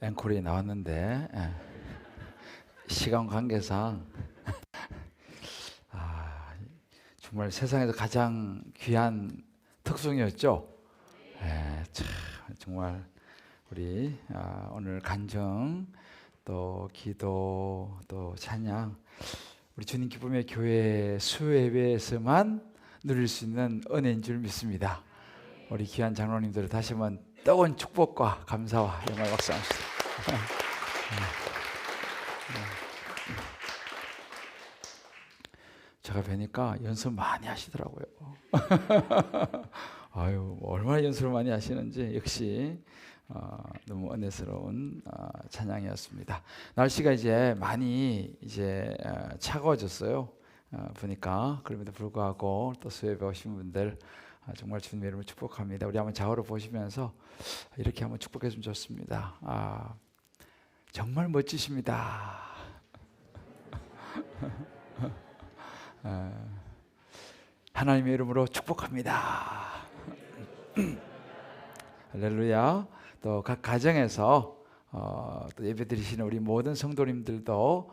앵콜이 나왔는데 시간 관계상 정말 세상에서 가장 귀한 특송이었죠. 참, 정말 우리 오늘 간증 또 기도 또 찬양 우리 주님 기쁨의 교회 수예배에서만 누릴 수 있는 은혜인 줄 믿습니다. 우리 귀한 장로님들 다시 한번 뜨거운 축복과 감사와 영광을 박수합시다. 제가 뵈니까 연습 많이 하시더라고요. 아유, 얼마나 연습을 많이 하시는지 역시 너무 은혜스러운 찬양이었습니다. 날씨가 이제 많이 차가워졌어요. 보니까 그럼에도 불구하고 또 수요일에 오신 분들 정말 주님의 이름을 축복합니다. 우리 한번 좌우로 보시면서 이렇게 한번 축복했으면 좋습니다. 정말 멋지십니다. 하나님의 이름으로 축복합니다. 할렐루야. 또 각 가정에서 또 예배드리시는 우리 모든 성도님들도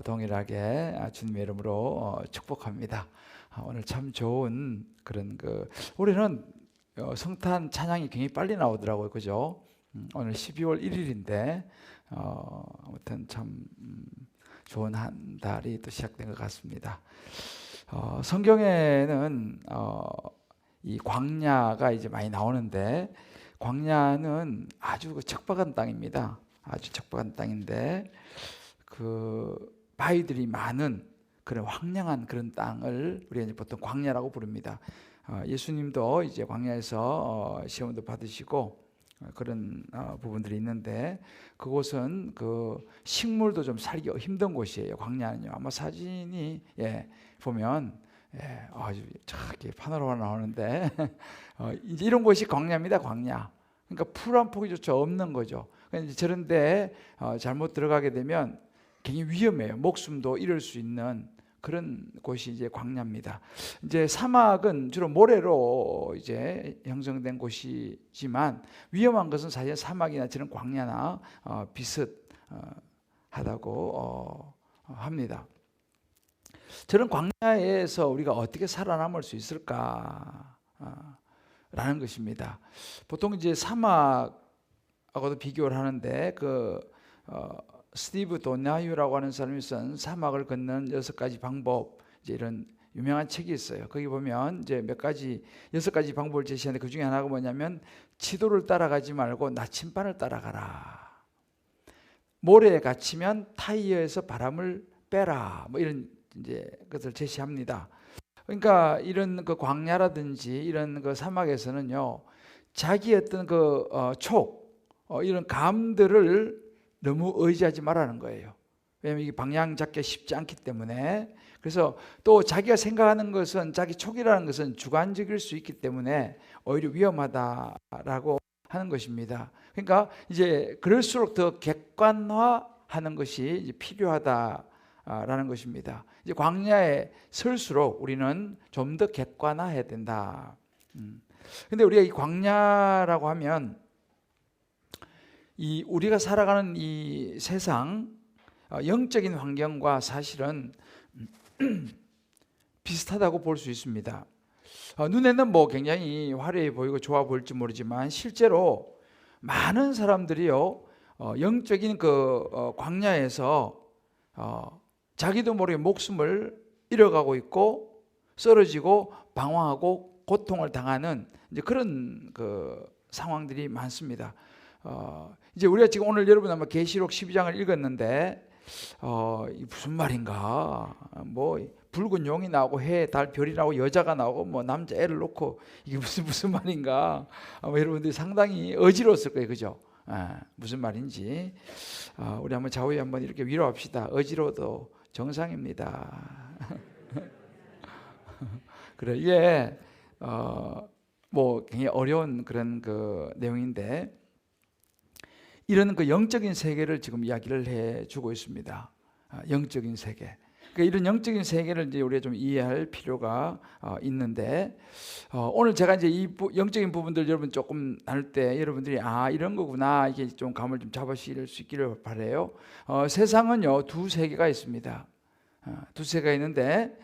동일하게 주님의 이름으로 축복합니다. 오늘 참 좋은 그런 올해는 성탄 찬양이 굉장히 빨리 나오더라고요. 그죠? 오늘 12월 1일인데 아무튼 참 좋은 한 달이 또 시작된 것 같습니다. 성경에는 이 광야가 이제 많이 나오는데 광야는 아주 척박한 땅입니다. 아주 척박한 땅인데 바위들이 많은 그런 황량한 그런 땅을 우리가 이제 보통 광야라고 부릅니다. 예수님도 이제 광야에서 시험도 받으시고 그런 부분들이 있는데 그곳은 식물도 좀 살기 힘든 곳이에요. 광야는요. 아마 사진이 보면 아주 이렇게 파노라마 나오는데 이제 이런 곳이 광야입니다. 광야. 그러니까 풀 한 포기조차 없는 거죠. 그러니까 저런데 잘못 들어가게 되면 굉장히 위험해요. 목숨도 잃을 수 있는 그런 곳이 이제 광야입니다. 이제 사막은 주로 모래로 이제 형성된 곳이지만 위험한 것은 사실 사막이나 저런 광야나 비슷하다고 합니다. 저런 광야에서 우리가 어떻게 살아남을 수 있을까? 라는 것입니다. 보통 이제 사막하고도 비교를 하는데 스티브 도나휴라고 하는 사람이 쓴 사막을 걷는 6가지 방법 이제 이런 유명한 책이 있어요. 거기 보면 이제 6가지 방법을 제시하는데 그 중에 하나가 뭐냐면 지도를 따라가지 말고 나침반을 따라가라. 모래에 갇히면 타이어에서 바람을 빼라. 뭐 이런 이제 것을 제시합니다. 그러니까 이런 광야라든지 이런 사막에서는요, 자기 어떤 이런 감들을 너무 의지하지 말라는 거예요. 왜냐하면 이게 방향 잡기 쉽지 않기 때문에. 그래서 또 자기가 생각하는 것은 자기 촉이라는 것은 주관적일 수 있기 때문에 오히려 위험하다라고 하는 것입니다. 그러니까 이제 그럴수록 더 객관화하는 것이 이제 필요하다라는 것입니다. 이제 광야에 설수록 우리는 좀 더 객관화해야 된다. 근데 우리가 이 광야라고 하면 우리가 살아가는 이 세상 영적인 환경과 사실은 비슷하다고 볼 수 있습니다. 눈에는 뭐 굉장히 화려해 보이고 좋아 보일지 모르지만 실제로 많은 사람들이요 영적인 광야에서 자기도 모르게 목숨을 잃어가고 있고 쓰러지고 방황하고 고통을 당하는 이제 그런 상황들이 많습니다. 이제 우리가 지금 오늘 여러분 아마 계시록 12장을 읽었는데 이 무슨 말인가? 뭐 붉은 용이 나오고 해, 달, 별이 나오고 여자가 나오고 뭐 남자 애를 놓고 이게 무슨 말인가? 아마 여러분들이 상당히 어지러웠을 거예요, 그죠? 무슨 말인지 우리 한번 좌우에 한번 이렇게 위로합시다. 어지러워도 정상입니다. 그래 이게 뭐 굉장히 어려운 그런 내용인데. 이런 영적인 세계를 지금 이야기를 해주고 있습니다. 영적인 세계. 그러니까 이런 영적인 세계를 이제 우리가 좀 이해할 필요가 있는데, 오늘 제가 이제 이 영적인 부분들 여러분 조금 나눌 때 여러분들이 이런 거구나, 이게 좀 감을 좀 잡으실 수 있기를 바라요. 세상은요 두 세계가 있습니다. 두 세계가 있는데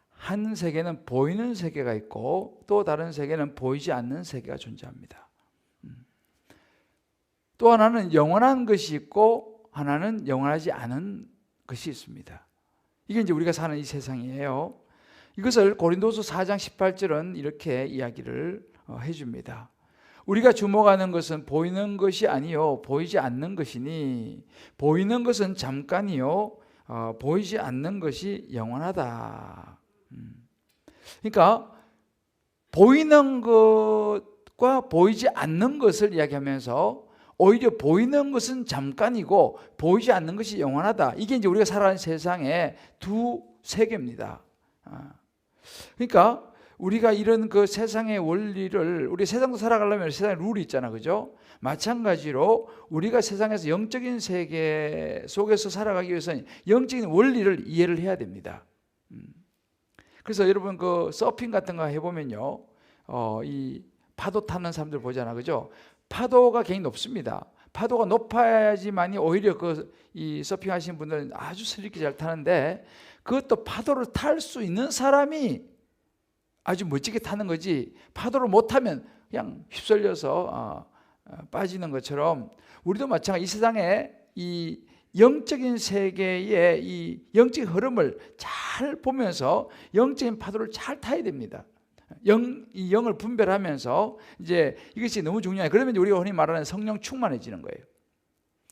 한 세계는 보이는 세계가 있고 또 다른 세계는 보이지 않는 세계가 존재합니다. 또 하나는 영원한 것이 있고 하나는 영원하지 않은 것이 있습니다. 이게 이제 우리가 사는 이 세상이에요. 이것을 고린도서 4장 18절은 이렇게 이야기를 해줍니다. 우리가 주목하는 것은 보이는 것이 아니요 보이지 않는 것이니 보이는 것은 잠깐이요 보이지 않는 것이 영원하다. 그러니까 보이는 것과 보이지 않는 것을 이야기하면서 오히려 보이는 것은 잠깐이고 보이지 않는 것이 영원하다. 이게 이제 우리가 살아가는 세상의 두 세계입니다. 그러니까 우리가 이런 그 세상의 원리를, 우리 세상도 살아가려면 세상에 룰이 있잖아, 그죠? 마찬가지로 우리가 세상에서 영적인 세계 속에서 살아가기 위해서는 영적인 원리를 이해를 해야 됩니다. 그래서 여러분 그 서핑 같은 거 해보면요, 이 파도 타는 사람들 보잖아, 그죠? 파도가 굉장히 높습니다. 파도가 높아야지만이 오히려 이 서핑하시는 분들은 아주 스릴있게 잘 타는데, 그것도 파도를 탈 수 있는 사람이 아주 멋지게 타는 거지, 파도를 못 타면 그냥 휩쓸려서 빠지는 것처럼 우리도 마찬가지, 이 세상에 이 영적인 세계의 이 영적인 흐름을 잘 보면서 영적인 파도를 잘 타야 됩니다. 이 영을 분별하면서 이제 이것이 너무 중요해요. 그러면 우리가 흔히 말하는 성령 충만해지는 거예요.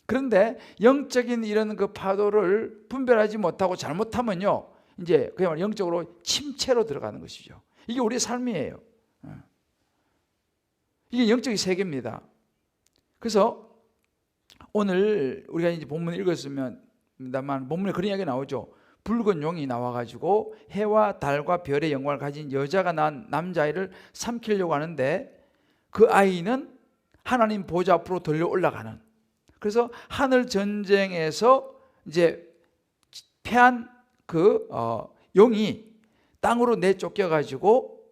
그런데 영적인 이런 그 파도를 분별하지 못하고 잘못하면요, 이제 그야말로 영적으로 침체로 들어가는 것이죠. 이게 우리의 삶이에요. 이게 영적인 세계입니다. 그래서 오늘 우리가 이제 본문을 읽었습니다만 본문에 그런 이야기 나오죠. 붉은 용이 나와가지고 해와 달과 별의 영광을 가진 여자가 낳은 남자아이를 삼키려고 하는데, 그 아이는 하나님 보좌 앞으로 들려 올라가는, 그래서 하늘 전쟁에서 이제 패한 그 용이 땅으로 내쫓겨가지고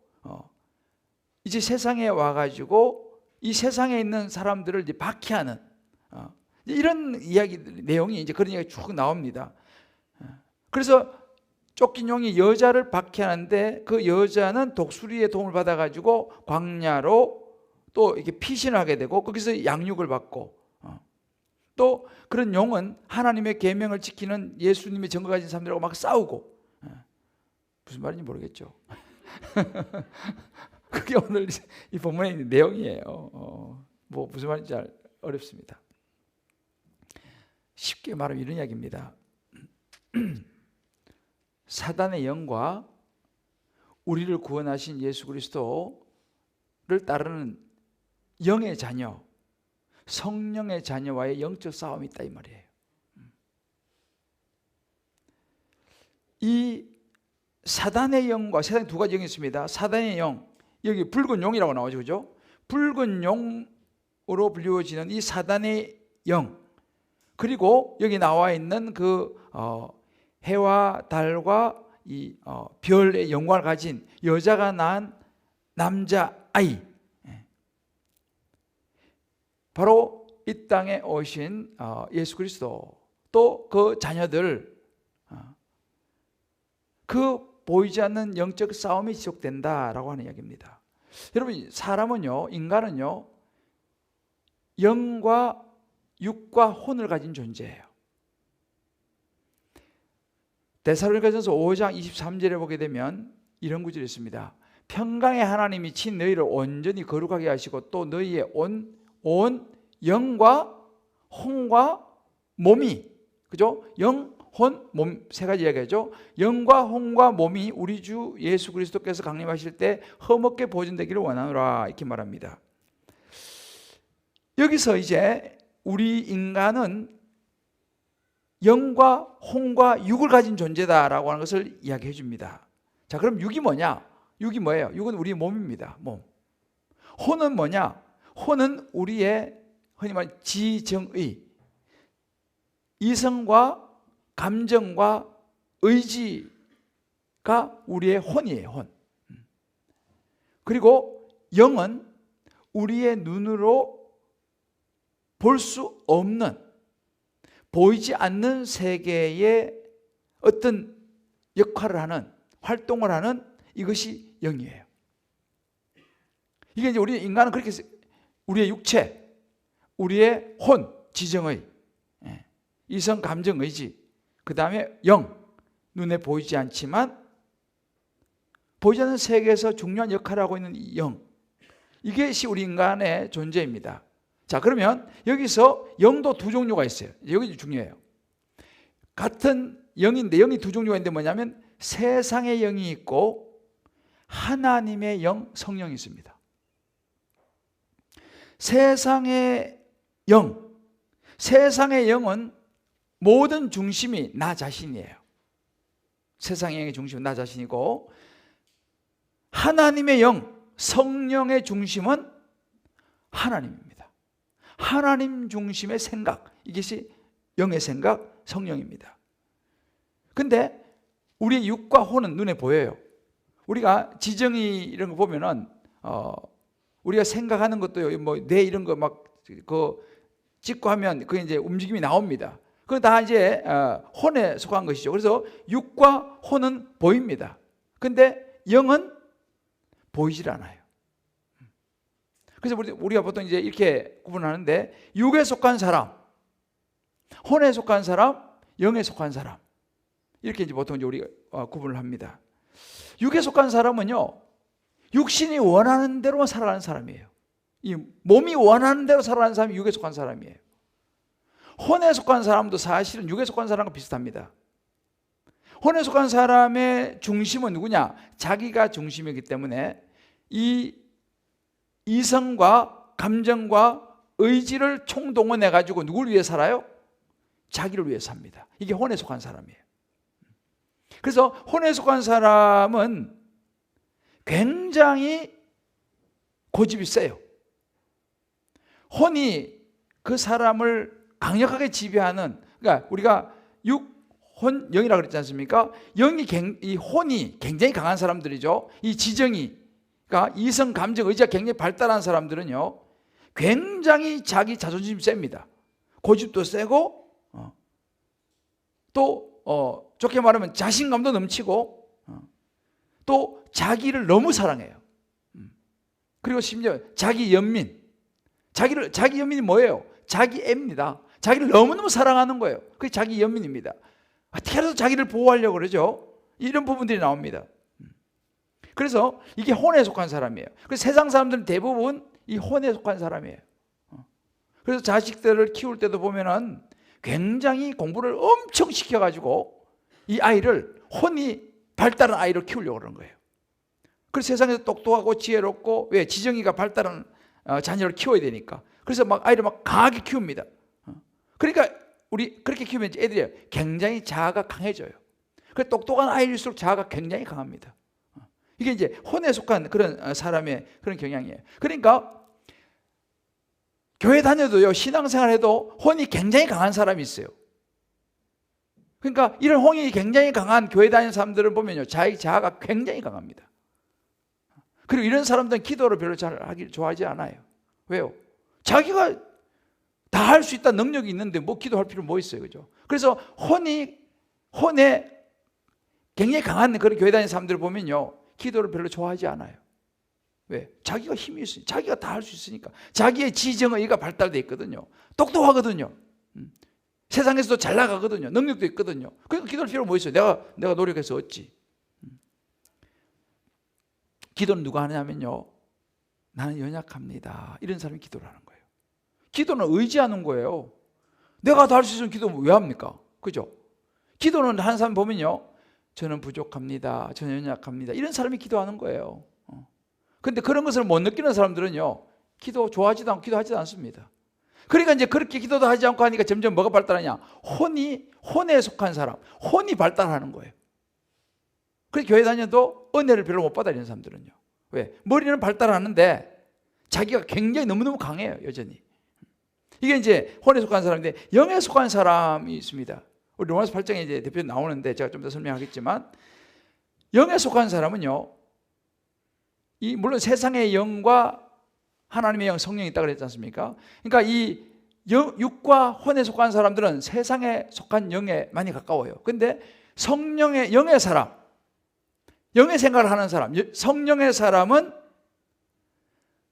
이제 세상에 와가지고 이 세상에 있는 사람들을 이제 박해하는 이런 이야기 내용이 이제 그런 이야기 쭉 나옵니다. 그래서 쫓긴 용이 여자를 박해하는데 그 여자는 독수리의 도움을 받아가지고 광야로 또 이렇게 피신을 하게 되고 거기서 양육을 받고, 또 그런 용은 하나님의 계명을 지키는 예수님의 증거 가진 사람들하고 막 싸우고, 무슨 말인지 모르겠죠. 그게 오늘 이 본문에 있는 내용이에요. 뭐 무슨 말인지 잘 어렵습니다. 쉽게 말하면 이런 이야기입니다. 사단의 영과 우리를 구원하신 예수 그리스도를 따르는 영의 자녀, 성령의 자녀와의 영적 싸움이 있다 이 말이에요. 이 사단의 영과, 세상에 두 가지 영이 있습니다. 사단의 영, 여기 붉은 용이라고 나오죠, 그죠? 붉은 용으로 불리워지는 이 사단의 영, 그리고 여기 나와 있는 그 해와 달과 이 별의 영광을 가진 여자가 낳은 남자아이, 바로 이 땅에 오신 예수 그리스도, 또 그 자녀들, 그 보이지 않는 영적 싸움이 지속된다라고 하는 이야기입니다. 여러분, 사람은요, 인간은요, 영과 육과 혼을 가진 존재예요. 데살로니가전서 5장 23절에 보게 되면 이런 구절이 있습니다. 평강의 하나님이 친 너희를 온전히 거룩하게 하시고 또 너희의 온 영과 혼과 몸이, 그죠? 영, 혼, 몸 세 가지 이야기하죠. 영과 혼과 몸이 우리 주 예수 그리스도께서 강림하실 때 흠없게 보존되기를 원하노라, 이렇게 말합니다. 여기서 이제 우리 인간은 영과 혼과 육을 가진 존재다라고 하는 것을 이야기해 줍니다. 자, 그럼 육이 뭐냐? 육이 뭐예요? 육은 우리 몸입니다. 몸. 혼은 뭐냐? 혼은 우리의 흔히 말하는 지정의, 이성과 감정과 의지가 우리의 혼이에요. 혼. 그리고 영은 우리의 눈으로 볼 수 없는, 보이지 않는 세계의 어떤 역할을 하는, 활동을 하는 이것이 영이에요. 이게 이제 우리 인간은 그렇게 우리의 육체, 우리의 혼, 지정의, 이성, 감정, 의지, 그 다음에 영, 눈에 보이지 않지만 보이지 않는 세계에서 중요한 역할을 하고 있는 이 영, 이것이 우리 인간의 존재입니다. 자, 그러면 여기서 영도 두 종류가 있어요. 여기 중요해요. 같은 영인데, 영이 두 종류가 있는데 뭐냐면 세상의 영이 있고 하나님의 영, 성령이 있습니다. 세상의 영, 세상의 영은 모든 중심이 나 자신이에요. 세상의 영의 중심은 나 자신이고, 하나님의 영, 성령의 중심은 하나님입니다. 하나님 중심의 생각, 이것이 영의 생각, 성령입니다. 근데 우리의 육과 혼은 눈에 보여요. 우리가 지정이 이런 거 보면은 우리가 생각하는 것도 뭐 뇌 이런 거 막 그 찍고 하면 그게 이제 움직임이 나옵니다. 그건 다 이제 혼에 속한 것이죠. 그래서 육과 혼은 보입니다. 근데 영은 보이질 않아요. 그래서 우리가 보통 이제 이렇게 구분하는데, 육에 속한 사람, 혼에 속한 사람, 영에 속한 사람, 이렇게 이제 보통 이제 우리가 구분을 합니다. 육에 속한 사람은요, 육신이 원하는 대로만 살아가는 사람이에요. 이 몸이 원하는 대로 살아가는 사람이 육에 속한 사람이에요. 혼에 속한 사람도 사실은 육에 속한 사람과 비슷합니다. 혼에 속한 사람의 중심은 누구냐? 자기가 중심이기 때문에 이 이성과 감정과 의지를 총동원해 가지고 누구를 위해 살아요? 자기를 위해 삽니다. 이게 혼에 속한 사람이에요. 그래서 혼에 속한 사람은 굉장히 고집이 세요. 혼이 그 사람을 강력하게 지배하는, 그러니까 우리가 육, 혼, 영이라고 그랬지 않습니까? 이 혼이 굉장히 강한 사람들이죠. 이 지정이, 그러니까 이성, 감정, 의지가 굉장히 발달한 사람들은요, 굉장히 자기 자존심이 셉니다. 고집도 세고, 또 좋게 말하면 자신감도 넘치고, 또 자기를 너무 사랑해요. 그리고 심지어 자기 연민, 자기 연민이 뭐예요? 자기 애입니다. 자기를 너무너무 사랑하는 거예요. 그게 자기 연민입니다. 어떻게 해서 자기를 보호하려고 그러죠? 이런 부분들이 나옵니다. 그래서 이게 혼에 속한 사람이에요. 그래서 세상 사람들은 대부분 이 혼에 속한 사람이에요. 그래서 자식들을 키울 때도 보면은 굉장히 공부를 엄청 시켜가지고 이 아이를 혼이 발달한 아이로 키우려고 그러는 거예요. 그래서 세상에서 똑똑하고 지혜롭고, 왜? 지정이가 발달한 자녀를 키워야 되니까. 그래서 막 아이를 막 강하게 키웁니다. 그러니까 우리 그렇게 키우면 애들이 굉장히 자아가 강해져요. 그래서 똑똑한 아이일수록 자아가 굉장히 강합니다. 이게 이제 혼에 속한 그런 사람의 그런 경향이에요. 그러니까 교회 다녀도요, 신앙생활해도 혼이 굉장히 강한 사람이 있어요. 그러니까 이런 혼이 굉장히 강한 교회 다니는 사람들을 보면요, 자기 자아가 굉장히 강합니다. 그리고 이런 사람들은 기도를 별로 잘 하길 좋아하지 않아요. 왜요? 자기가 다 할 수 있다는 능력이 있는데 뭐 기도할 필요 뭐 있어요, 그죠? 그래서 혼에 굉장히 강한 그런 교회 다니는 사람들을 보면요, 기도를 별로 좋아하지 않아요. 왜? 자기가 힘이 있으니까, 자기가 다 할 수 있으니까, 자기의 지정의가 발달되어 있거든요. 똑똑하거든요. 세상에서도 잘 나가거든요. 능력도 있거든요. 그러니까 기도할 필요 뭐 있어요? 내가 노력해서 얻지. 기도는 누가 하냐면요, 나는 연약합니다, 이런 사람이 기도를 하는 거예요. 기도는 의지하는 거예요. 내가 다 할 수 있으면 기도 왜 합니까? 그죠? 기도는 하는 사람 보면요, 저는 부족합니다, 저는 연약합니다, 이런 사람이 기도하는 거예요. 근데 그런 것을 못 느끼는 사람들은요, 기도 좋아하지도 않고 기도하지도 않습니다. 그러니까 이제 그렇게 기도도 하지 않고 하니까 점점 뭐가 발달하냐? 혼에 속한 사람, 혼이 발달하는 거예요. 그래서 교회 다녀도 은혜를 별로 못 받아, 이런 사람들은요. 왜? 머리는 발달하는데 자기가 굉장히 너무너무 강해요, 여전히. 이게 이제 혼에 속한 사람인데, 영에 속한 사람이 있습니다. 우리 로마서 8장에 이제 대표 나오는데 제가 좀 더 설명하겠지만, 영에 속한 사람은요, 물론 세상의 영과 하나님의 영, 성령이 있다고 그랬지 않습니까? 그러니까 이 육과 혼에 속한 사람들은 세상에 속한 영에 많이 가까워요. 근데 성령의, 영의 사람, 영의 생각을 하는 사람, 성령의 사람은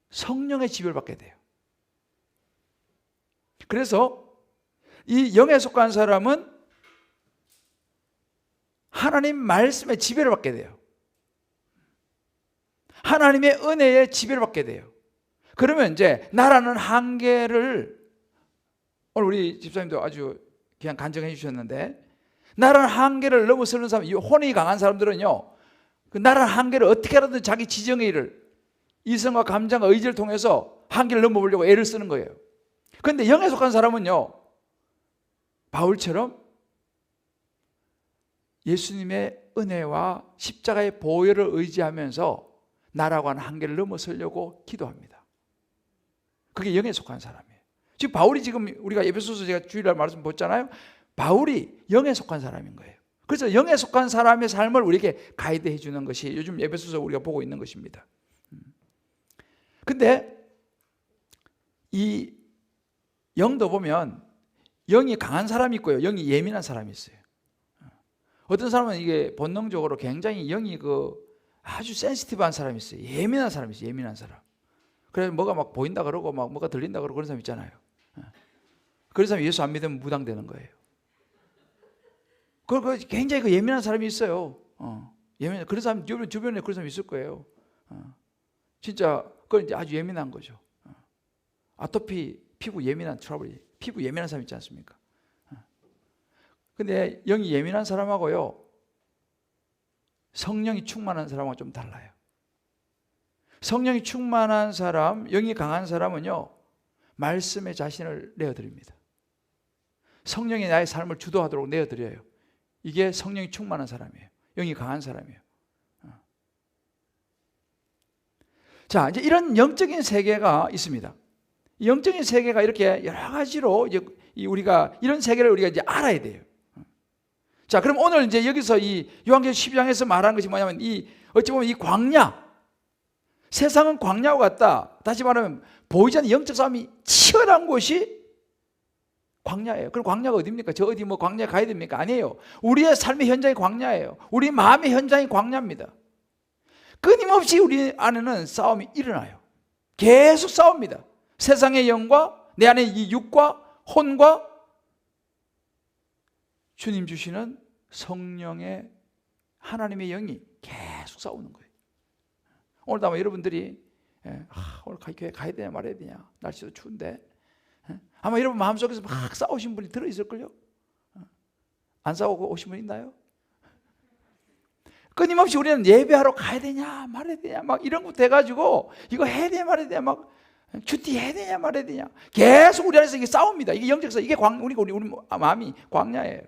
성령의 지배를 받게 돼요. 그래서 이 영에 속한 사람은 하나님 말씀의 지배를 받게 돼요. 하나님의 은혜의 지배를 받게 돼요. 그러면 이제 나라는 한계를, 오늘 우리 집사님도 아주 그냥 간증해 주셨는데, 나라는 한계를 넘어서는 사람, 이 혼이 강한 사람들은요, 그 나라는 한계를 어떻게 하든 자기 지정의 일을, 이성과 감정과 의지를 통해서 한계를 넘어보려고 애를 쓰는 거예요. 그런데 영에 속한 사람은요, 바울처럼 예수님의 은혜와 십자가의 보혈을 의지하면서 나라고 하는 한계를 넘어서려고 기도합니다. 그게 영에 속한 사람이에요. 지금 바울이, 지금 우리가 에베소서 제가 주일날 말씀 보잖아요. 바울이 영에 속한 사람인 거예요. 그래서 영에 속한 사람의 삶을 우리에게 가이드해 주는 것이 요즘 에베소서 우리가 보고 있는 것입니다. 근데 이 영도 보면 영이 강한 사람이 있고요, 영이 예민한 사람이 있어요. 어떤 사람은 이게 본능적으로 굉장히 영이 아주 센시티브한 사람이 있어요. 예민한 사람이 있어요. 예민한 사람. 그래서 뭐가 막 보인다 그러고 막 뭐가 들린다 그러고 그런 사람 있잖아요. 그런 사람이 예수 안 믿으면 무당되는 거예요. 굉장히 예민한 사람이 있어요. 예민. 그런 사람 주변에 그런 사람이 있을 거예요. 진짜 그건 이제 아주 예민한 거죠. 아토피, 피부 예민한 트러블이, 피부 예민한 사람 있지 않습니까? 근데 영이 예민한 사람하고요, 성령이 충만한 사람하고 좀 달라요. 성령이 충만한 사람, 영이 강한 사람은요, 말씀에 자신을 내어드립니다. 성령이 나의 삶을 주도하도록 내어드려요. 이게 성령이 충만한 사람이에요. 영이 강한 사람이에요. 자, 이제 이런 영적인 세계가 있습니다. 영적인 세계가 이렇게 여러 가지로 이제 우리가 이런 세계를 우리가 이제 알아야 돼요. 자, 그럼 오늘 이제 여기서 이 요한계시록 12장에서 말하는 것이 뭐냐면, 어찌 보면 이 광야, 세상은 광야와 같다. 다시 말하면 보이지 않는 영적 싸움이 치열한 곳이 광야예요. 그럼 광야가 어디입니까? 저 어디 뭐 광야에 가야 됩니까? 아니에요. 우리의 삶의 현장이 광야예요. 우리 마음의 현장이 광야입니다. 끊임없이 우리 안에는 싸움이 일어나요. 계속 싸웁니다. 세상의 영과 내 안에 이 육과 혼과 주님 주시는 성령의 하나님의 영이 계속 싸우는 거예요. 오늘도 아마 여러분들이 오늘 교회 가야 되냐 말아야 되냐, 날씨도 추운데, 아마 여러분 마음속에서 막 싸우신 분이 들어있을걸요? 안 싸우고 오신 분 있나요? 끊임없이 우리는 예배하러 가야 되냐 말아야 되냐 막 이런 것부터 해가지고 이거 해야 되냐 말아야 되냐, 막 큐티 해야 되냐 말아야 되냐, 계속 우리 안에서 이게 싸웁니다. 이게 영적사, 이게 우리 마음이 광야예요.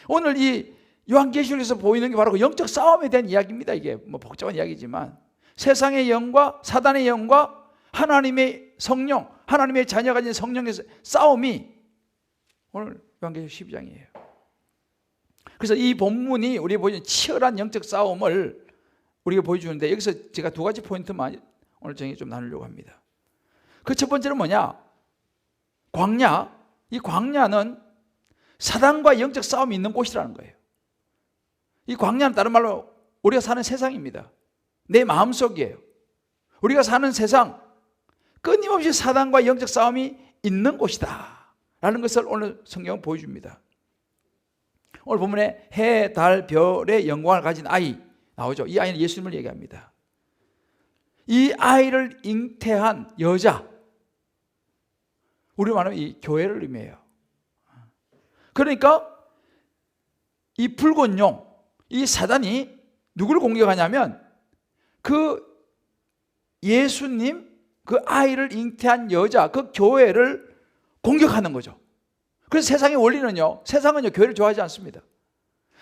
오늘 이 요한계시록에서 보이는 게 바로 그 영적 싸움에 대한 이야기입니다. 이게 뭐 복잡한 이야기지만 세상의 영과 사단의 영과 하나님의 성령, 하나님의 자녀가 가진 성령의 싸움이 오늘 요한계시록 12장이에요. 그래서 이 본문이 우리가 보여주는 치열한 영적 싸움을 우리가 보여주는데, 여기서 제가 두 가지 포인트만 오늘 정의 좀 나누려고 합니다. 그 첫 번째는 뭐냐? 광야. 이 광야는 사단과 영적 싸움이 있는 곳이라는 거예요. 이 광야는 다른 말로 우리가 사는 세상입니다. 내 마음속이에요. 우리가 사는 세상, 끊임없이 사단과 영적 싸움이 있는 곳이다 라는 것을 오늘 성경은 보여줍니다. 오늘 본문에 해, 달, 별의 영광을 가진 아이 나오죠. 이 아이는 예수님을 얘기합니다. 이 아이를 잉태한 여자, 우리로 말하면 이 교회를 의미해요. 그러니까 이 붉은 용, 이 사단이 누구를 공격하냐면 그 예수님, 그 아이를 잉태한 여자, 그 교회를 공격하는 거죠. 그래서 세상의 원리는요, 세상은요 교회를 좋아하지 않습니다.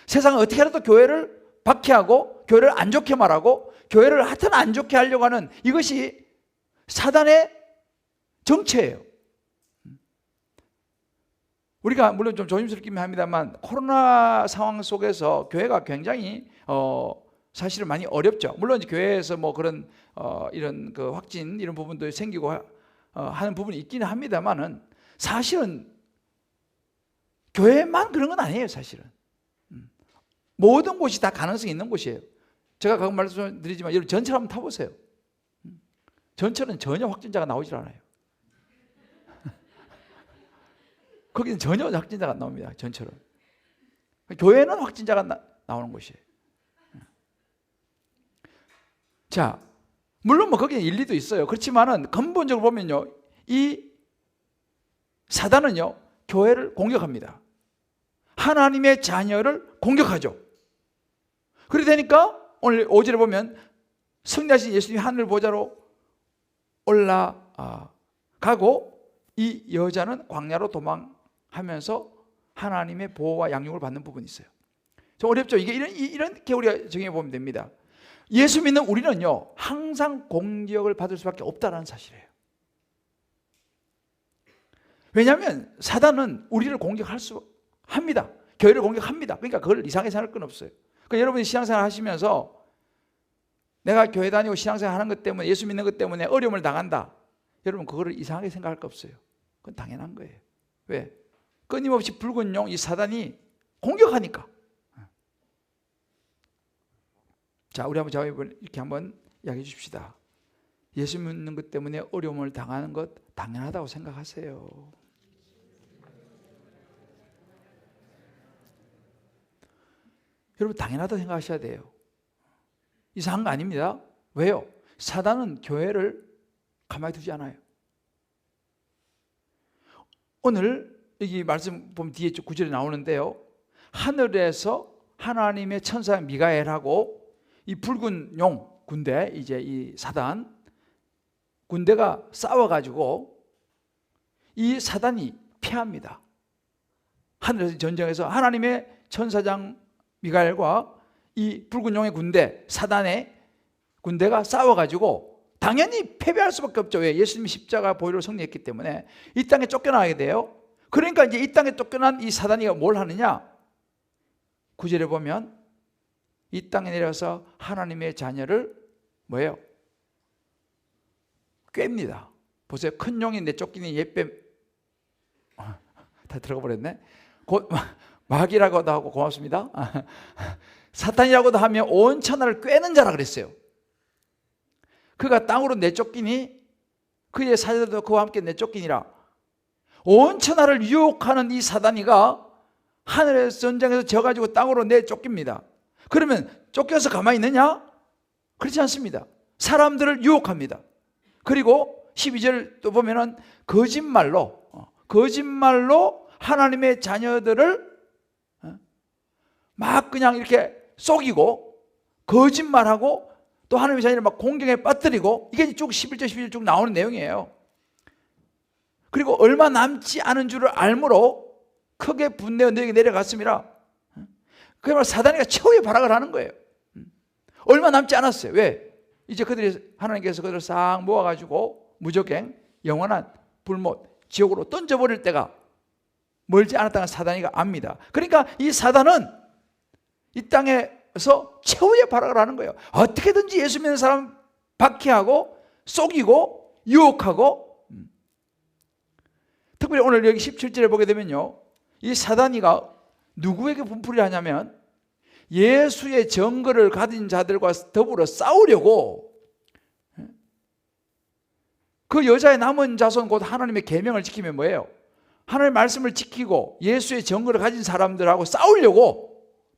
세상은 어떻게 해도 교회를 박해하고 교회를 안 좋게 말하고 교회를 하여튼 안 좋게 하려고 하는, 이것이 사단의 정체예요. 우리가 물론 좀 조심스럽긴 합니다만 코로나 상황 속에서 교회가 굉장히 사실은 많이 어렵죠. 물론 이제 교회에서 뭐 그런 이런 그 확진 이런 부분도 생기고 하는 부분이 있기는 합니다만은 사실은 교회만 그런 건 아니에요. 사실은 모든 곳이 다 가능성이 있는 곳이에요. 제가 가끔 말씀드리지만 여러분 전철 한번 타보세요. 전철은 전혀 확진자가 나오질 않아요. 거기는 전혀 확진자가 안 나옵니다. 전철은. 교회는 확진자가 나오는 곳이에요. 자, 물론 뭐 거기에 일리도 있어요. 그렇지만은 근본적으로 보면요, 이 사단은요 교회를 공격합니다. 하나님의 자녀를 공격하죠. 그래 되니까 오늘 5절에 보면 승리하신 예수님이 하늘 보좌로 올라가고 이 여자는 광야로 도망하면서 하나님의 보호와 양육을 받는 부분이 있어요. 좀 어렵죠. 이게 이렇게 우리가 정해 보면 됩니다. 예수 믿는 우리는요 항상 공격을 받을 수밖에 없다는 사실이에요. 왜냐하면 사단은 우리를 공격할 수 합니다. 교회를 공격합니다. 그러니까 그걸 이상하게 생각할 건 없어요. 그러니까 여러분이 신앙생활 하시면서 내가 교회 다니고 신앙생활 하는 것 때문에 예수 믿는 것 때문에 어려움을 당한다. 여러분 그거를 이상하게 생각할 거 없어요. 그건 당연한 거예요. 왜? 끊임없이 붉은 용 이 사단이 공격하니까. 자, 우리 한번 자업을 이렇게 한번 이야기해 주십시다. 예수 믿는 것 때문에 어려움을 당하는 것 당연하다고 생각하세요. 여러분 당연하다고 생각하셔야 돼요. 이상한 거 아닙니다. 왜요? 사단은 교회를 가만히 두지 않아요. 오늘 여기 말씀 보면 뒤에 9절에 나오는데요, 하늘에서 하나님의 천사 미가엘하고 이 붉은 용 군대, 이제 이 사단 군대가 싸워가지고 이 사단이 패합니다. 하늘에서 전쟁에서 하나님의 천사장 미가엘과 이 붉은 용의 군대, 사단의 군대가 싸워가지고 당연히 패배할 수밖에 없죠. 왜? 예수님이 십자가 보혈로 승리했기 때문에 이 땅에 쫓겨나게 돼요. 그러니까 이제 이 땅에 쫓겨난 이 사단이가 뭘 하느냐? 9절에 보면 이 땅에 내려서 하나님의 자녀를 뭐예요? 꿰입니다. 보세요. 큰 용이 내쫓기니 옛뱀 다 들어가 버렸네. 마귀라고도 하고 고맙습니다. 사탄이라고도 하며 온 천하를 꿰는 자라 그랬어요. 그가 땅으로 내쫓기니 그의 사자들도 그와 함께 내쫓기니라. 온 천하를 유혹하는 이 사단이가 하늘에서 전쟁에서 져가지고 땅으로 내쫓깁니다. 그러면 쫓겨서 가만히 있느냐? 그렇지 않습니다. 사람들을 유혹합니다. 그리고 12절 또 보면은 거짓말로 하나님의 자녀들을 막 그냥 이렇게 속이고 거짓말하고 또 하나님의 자녀를 막 공경에 빠뜨리고, 이게 쭉 11절 12절 쭉 나오는 내용이에요. 그리고 얼마 남지 않은 줄을 알므로 크게 분내어 너에게 내려갔습니다. 그야말로 사단이가 최후의 발악을 하는 거예요. 얼마 남지 않았어요. 왜? 이제 그들이 하나님께서 그들을 싹 모아가지고 무적행 영원한 불못 지옥으로 던져버릴 때가 멀지 않았다는 사단이가 압니다. 그러니까 이 사단은 이 땅에서 최후의 발악을 하는 거예요. 어떻게든지 예수 믿는 사람 박해하고 속이고 유혹하고, 특별히 오늘 여기 17절에 보게 되면요, 이 사단이가 누구에게 분풀이를 하냐면 예수의 증거를 가진 자들과 더불어 싸우려고, 그 여자의 남은 자손 곧 하나님의 계명을 지키면 뭐예요? 하나님의 말씀을 지키고 예수의 증거를 가진 사람들하고 싸우려고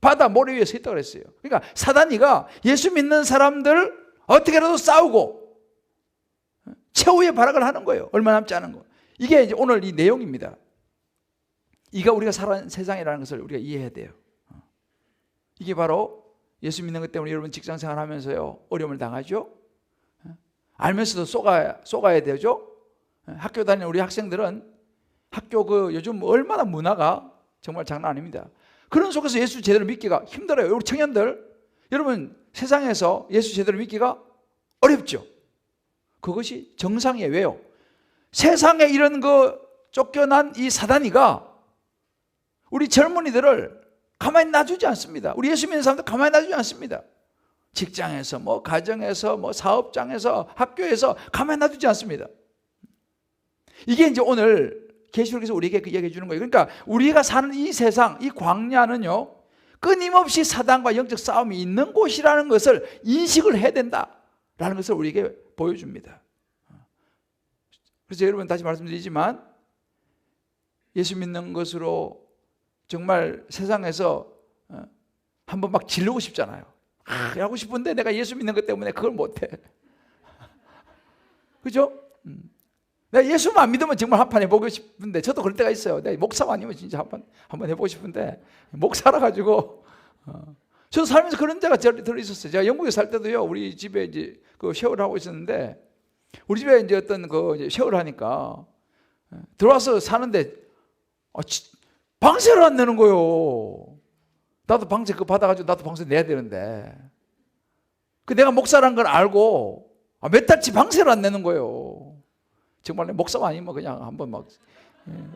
바다 모래 위에 서 있다고 그랬어요. 그러니까 사단이가 예수 믿는 사람들 어떻게라도 싸우고 최후의 발악을 하는 거예요. 얼마 남지 않은 거. 이게 이제 오늘 이 내용입니다. 이게 우리가 살아가는 세상이라는 것을 우리가 이해해야 돼요. 이게 바로 예수 믿는 것 때문에 여러분 직장 생활하면서요 어려움을 당하죠. 알면서도 쏘가야 되죠. 학교 다니는 우리 학생들은 학교 요즘 얼마나 문화가 정말 장난 아닙니다. 그런 속에서 예수 제대로 믿기가 힘들어요. 우리 청년들, 여러분 세상에서 예수 제대로 믿기가 어렵죠. 그것이 정상이에요. 왜요? 세상에 이런 쫓겨난 이 사단이가 우리 젊은이들을 가만히 놔두지 않습니다. 우리 예수 믿는 사람들 가만히 놔두지 않습니다. 직장에서 뭐 가정에서 뭐 사업장에서 학교에서 가만히 놔두지 않습니다. 이게 이제 오늘 계시록에서 우리에게 얘기해 주는 거예요. 그러니까 우리가 사는 이 세상, 이 광야는요, 끊임없이 사단과 영적 싸움이 있는 곳이라는 것을 인식을 해야 된다라는 것을 우리에게 보여줍니다. 그래서 여러분 다시 말씀드리지만 예수 믿는 것으로 정말 세상에서 한번 막 지르고 싶잖아요. 하고 싶은데 내가 예수 믿는 것 때문에 그걸 못해. 그죠? 내가 예수만 안 믿으면 정말 한판 해보고 싶은데, 저도 그럴 때가 있어요. 내가 목사가 아니면 진짜 한번 해보고 싶은데, 목사라 가지고 저도 살면서 그런 데가 들어 있었어요. 제가 영국에 살 때도요, 우리 집에 이제 그 쉐어를 하고 있었는데, 우리 집에 이제 어떤 그 이제 쉐어를 하니까 들어와서 사는데 방세를 안 내는 거요. 나도 방세 그거 받아가지고 나도 방세 내야 되는데, 그 내가 목사라는 걸 알고 몇 달치 방세를 안 내는 거예요. 정말 목사가 아니면 그냥 한번 막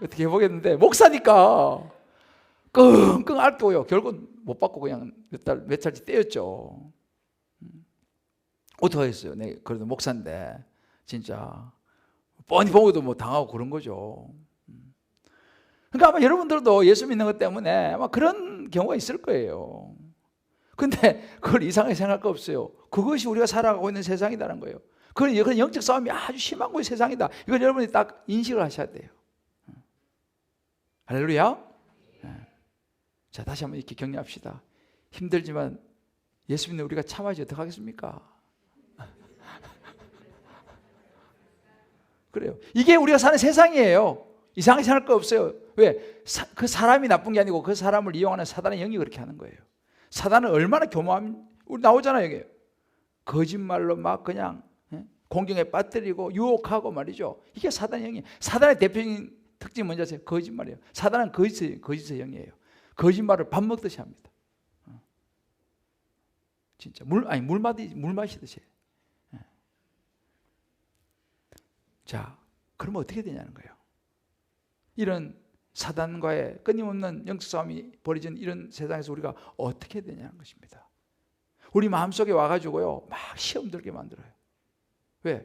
어떻게 해보겠는데, 목사니까 끙끙 앓고요. 결국 못 받고 그냥 몇 달치 떼었죠. 어떻게 하겠어요? 네, 그래도 목사인데 진짜 뻔히 보고도 뭐 당하고 그런 거죠. 그러니까 아마 여러분들도 예수 믿는 것 때문에 아마 그런 경우가 있을 거예요. 근데 그걸 이상하게 생각할 거 없어요. 그것이 우리가 살아가고 있는 세상이라는 거예요. 그런 영적 싸움이 아주 심한 곳의 세상이다. 이걸 여러분이 딱 인식을 하셔야 돼요. 할렐루야. 자, 다시 한번 이렇게 격려합시다. 힘들지만 예수 믿는 우리가 참아야지 어떡하겠습니까? 그래요. 이게 우리가 사는 세상이에요. 이상하게 생각할 거 없어요. 왜? 그 사람이 나쁜 게 아니고 그 사람을 이용하는 사단의 영이 그렇게 하는 거예요. 사단은 얼마나 교묘함, 우리 나오잖아요, 여기. 거짓말로 막 그냥 공경에 빠뜨리고 유혹하고 말이죠. 이게 사단의 영이에요. 사단의 대표적인 특징이 뭔지 아세요? 거짓말이에요. 사단은 거짓의 영이에요. 거짓말을 밥 먹듯이 합니다. 진짜 물 마시듯이. 자, 그러면 어떻게 되냐는 거예요. 이런 사단과의 끊임없는 영적 싸움이 벌어지는 이런 세상에서 우리가 어떻게 되냐는 것입니다. 우리 마음속에 와가지고요, 막 시험 들게 만들어요. 왜?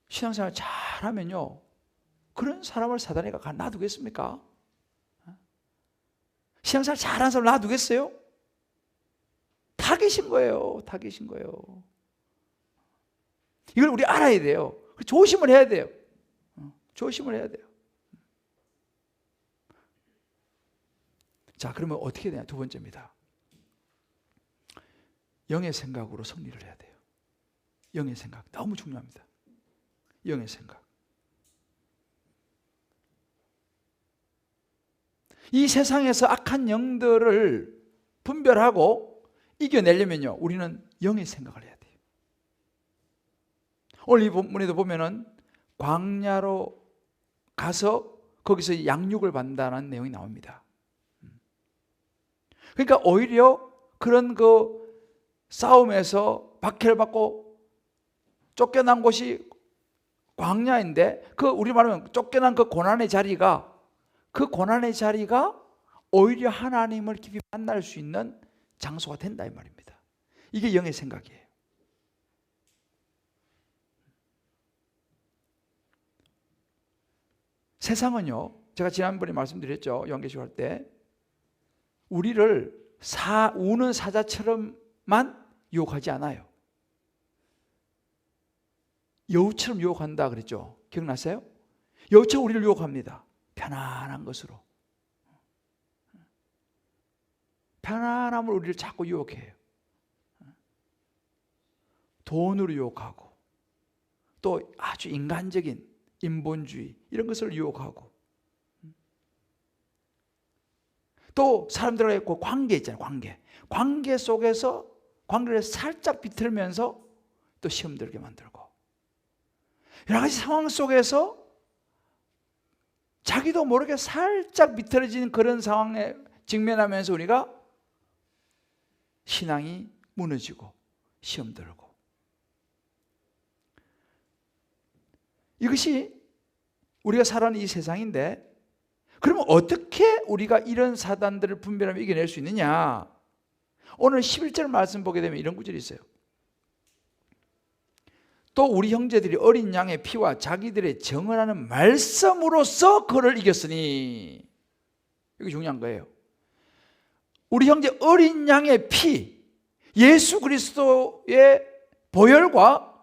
신앙생활 잘하면요, 그런 사람을 사단이 놔두겠습니까? 신앙생활 잘하는 사람을 놔두겠어요? 타깃인 거예요. 타깃인 거예요. 이걸 우리 알아야 돼요. 조심을 해야 돼요. 조심을 해야 돼요. 자, 그러면 어떻게 되냐? 두 번째입니다. 영의 생각으로 승리를 해야 돼요. 영의 생각 너무 중요합니다. 영의 생각. 이 세상에서 악한 영들을 분별하고 이겨내려면요, 우리는 영의 생각을 해야 돼요. 오늘 이 본문에도 보면은 광야로 가서 거기서 양육을 받는다는 내용이 나옵니다. 그러니까 오히려 그런 그 싸움에서 박해를 받고 쫓겨난 곳이 광야인데, 그 우리 말하면 쫓겨난 그 고난의 자리가, 그 고난의 자리가 오히려 하나님을 깊이 만날 수 있는 장소가 된다 이 말입니다. 이게 영의 생각이에요. 세상은요, 제가 지난번에 말씀드렸죠. 요한계시록 할 때 우리를 우는 사자처럼만 유혹하지 않아요. 여우처럼 유혹한다 그랬죠. 기억나세요? 여우처럼 우리를 유혹합니다. 편안한 것으로. 편안함을 우리를 자꾸 유혹해요. 돈으로 유혹하고, 또 아주 인간적인 인본주의 이런 것을 유혹하고, 또 사람들과의 관계 있잖아요. 관계 속에서 관계를 살짝 비틀면서 또 시험 들게 만들고, 여러 가지 상황 속에서 자기도 모르게 살짝 비틀어지는 그런 상황에 직면하면서 우리가 신앙이 무너지고 시험 들고, 이것이 우리가 살아가는 이 세상인데, 그러면 어떻게 우리가 이런 사단들을 분별하며 이겨낼 수 있느냐? 오늘 11절 말씀 보게 되면 이런 구절이 있어요. 또 우리 형제들이 어린 양의 피와 자기들의 정언하는 말씀으로써 그를 이겼으니, 이게 중요한 거예요. 우리 형제 어린 양의 피, 예수 그리스도의 보혈과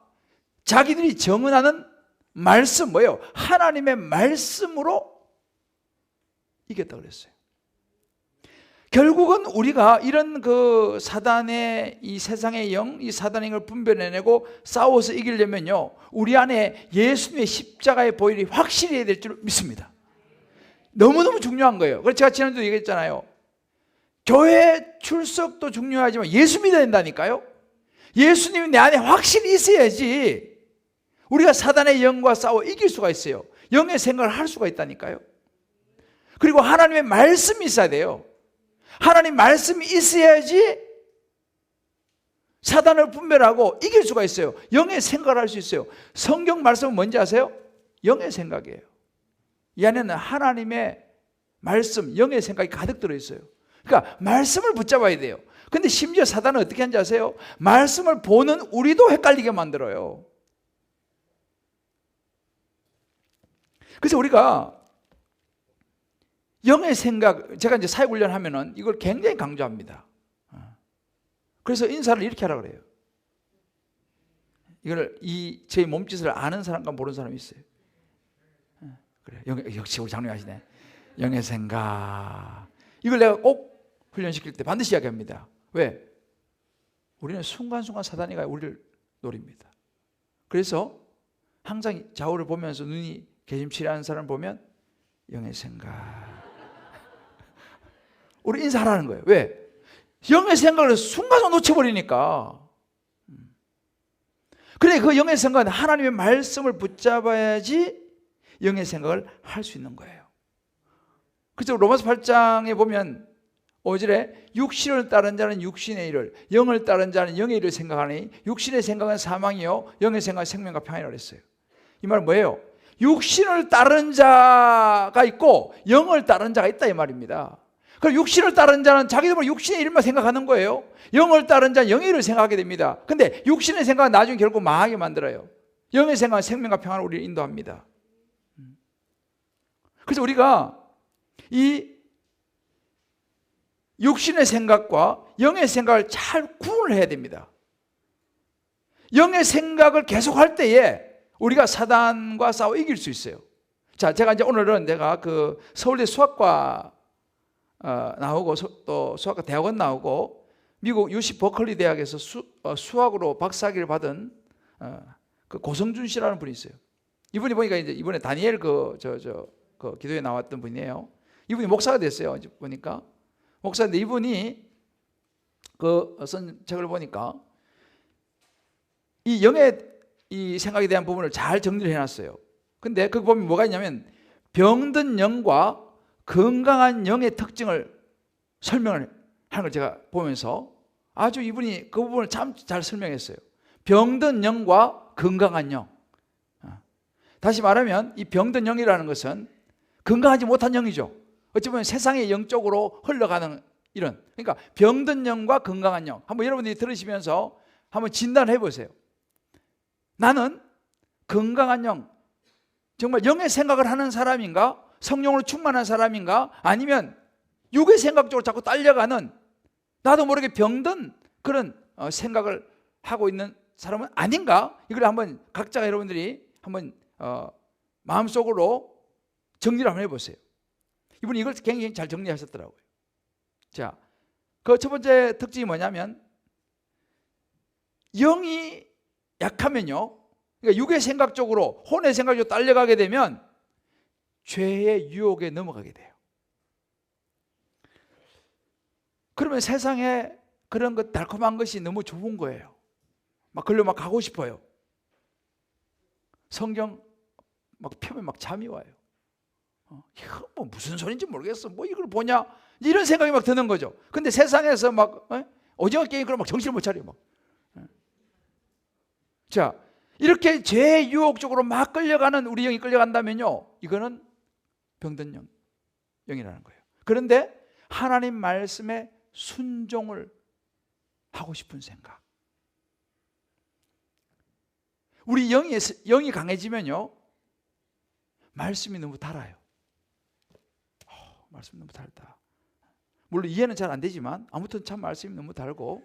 자기들이 정언하는 말씀, 뭐예요? 하나님의 말씀으로 이겼다고 그랬어요. 결국은 우리가 이런 그 사단의, 이 세상의 영, 이 사단의 영을 분별해내고 싸워서 이기려면요, 우리 안에 예수님의 십자가의 보혈이 확실히 해야 될 줄 믿습니다. 너무너무 중요한 거예요. 그래서 제가 지난주에 얘기했잖아요. 교회 출석도 중요하지만 예수 믿어야 된다니까요. 예수님이 내 안에 확실히 있어야지 우리가 사단의 영과 싸워 이길 수가 있어요. 영의 생각을 할 수가 있다니까요. 그리고 하나님의 말씀이 있어야 돼요. 하나님 말씀이 있어야지 사단을 분별하고 이길 수가 있어요. 영의 생각을 할 수 있어요. 성경 말씀은 뭔지 아세요? 영의 생각이에요. 이 안에는 하나님의 말씀, 영의 생각이 가득 들어있어요. 그러니까 말씀을 붙잡아야 돼요. 근데 심지어 사단은 어떻게 하는지 아세요? 말씀을 보는 우리도 헷갈리게 만들어요. 그래서 우리가 영의 생각, 제가 이제 사역훈련 하면은 이걸 굉장히 강조합니다. 그래서 인사를 이렇게 하라고 그래요. 이걸 제 몸짓을 아는 사람과 모르는 사람이 있어요. 그래, 역시 우리 장로님 하시네. 영의 생각. 이걸 내가 꼭 훈련시킬 때 반드시 이야기합니다. 왜? 우리는 순간순간 사단이 우리를 노립니다. 그래서 항상 좌우를 보면서 눈이 개심치레하는 사람을 보면 영의 생각. 우리 인사하라는 거예요. 왜? 영의 생각을 순간적으로 놓쳐버리니까. 그래, 그 영의 생각은 하나님의 말씀을 붙잡아야지 영의 생각을 할 수 있는 거예요. 그래서 로마서 8장에 보면 5절에 육신을 따른 자는 육신의 일을, 영을 따른 자는 영의 일을 생각하니 육신의 생각은 사망이요 영의 생각은 생명과 평안이라고 했어요. 이 말은 뭐예요? 육신을 따른 자가 있고 영을 따른 자가 있다 이 말입니다. 그럼 육신을 따른 자는 자기들 육신의 일만 생각하는 거예요. 영을 따른 자는 영의 일을 생각하게 됩니다. 근데 육신의 생각은 나중에 결국 망하게 만들어요. 영의 생각은 생명과 평안을 우리를 인도합니다. 그래서 우리가 이 육신의 생각과 영의 생각을 잘 구분을 해야 됩니다. 영의 생각을 계속할 때에 우리가 사단과 싸워 이길 수 있어요. 자, 제가 이제 오늘은 내가 그 서울대 수학과 나오고 또 수학과 대학원 나오고 미국 UC 버클리 대학에서 수학으로 박사학위를 받은 그 고성준 씨라는 분이 있어요. 이분이 보니까 이제 이번에 다니엘 그 기도에 나왔던 분이에요. 이분이 목사가 됐어요. 이제 보니까 목사인데 이분이 쓴 책을 보니까 이 영의 이 생각에 대한 부분을 잘 정리를 해놨어요. 근데 그 보면 뭐가 있냐면 병든 영과 건강한 영의 특징을 설명을 하는 걸 제가 보면서 아주 이분이 그 부분을 참 잘 설명했어요. 병든 영과 건강한 영. 다시 말하면 이 병든 영이라는 것은 건강하지 못한 영이죠. 어찌 보면 세상의 영적으로 흘러가는 이런, 그러니까 병든 영과 건강한 영. 한번 여러분들이 들으시면서 한번 진단해 보세요. 나는 건강한 영, 정말 영의 생각을 하는 사람인가? 성령으로 충만한 사람인가? 아니면 육의 생각 쪽으로 자꾸 딸려가는 나도 모르게 병든 그런 생각을 하고 있는 사람은 아닌가? 이걸 한번 각자 여러분들이 한번 마음속으로 정리를 한번 해보세요. 이분이 이걸 굉장히 잘 정리하셨더라고요. 자, 그 첫 번째 특징이 뭐냐면 영이 약하면요, 그러니까 육의 생각 쪽으로, 혼의 생각 쪽으로 딸려가게 되면 죄의 유혹에 넘어가게 돼요. 그러면 세상에 그런 것 달콤한 것이 너무 좋은 거예요. 막 글로 막 가고 싶어요. 성경 막 펴면 막 잠이 와요. 이거 뭐 무슨 소리인지 모르겠어. 뭐 이걸 보냐? 이런 생각이 막 드는 거죠. 근데 세상에서 막 오징어 게임 그럼 막 정신을 못 차려 막. 자, 이렇게 죄의 유혹 쪽으로 막 끌려가는 우리 영이 끌려간다면요, 이거는 병든 영. 영이라는 거예요. 그런데 하나님 말씀에 순종을 하고 싶은 생각. 우리 영이 강해지면요, 말씀이 너무 달아요. 말씀이 너무 달다. 물론 이해는 잘 안 되지만 아무튼 참 말씀이 너무 달고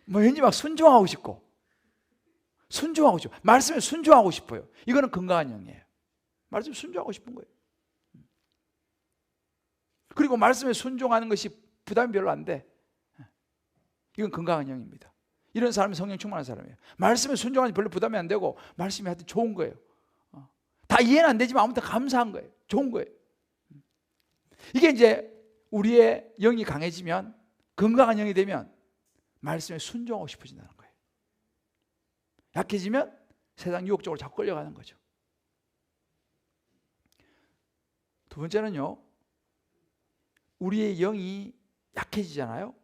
뭐 왠지 막 순종하고 싶고 말씀에 순종하고 싶어요. 이거는 건강한 영이에요. 말씀에 순종하고 싶은 거예요. 그리고 말씀에 순종하는 것이 부담이 별로 안 돼. 이건 건강한 영입니다. 이런 사람이 성령 충만한 사람이에요. 말씀에 순종하니 별로 부담이 안 되고 말씀이 하여튼 좋은 거예요. 다 이해는 안 되지만 아무튼 감사한 거예요. 좋은 거예요. 이게 이제 우리의 영이 강해지면, 건강한 영이 되면 말씀에 순종하고 싶어진다는 거예요. 약해지면 세상 유혹적으로 자꾸 끌려가는 거죠. 두 번째는요, 우리의 영이 약해지잖아요.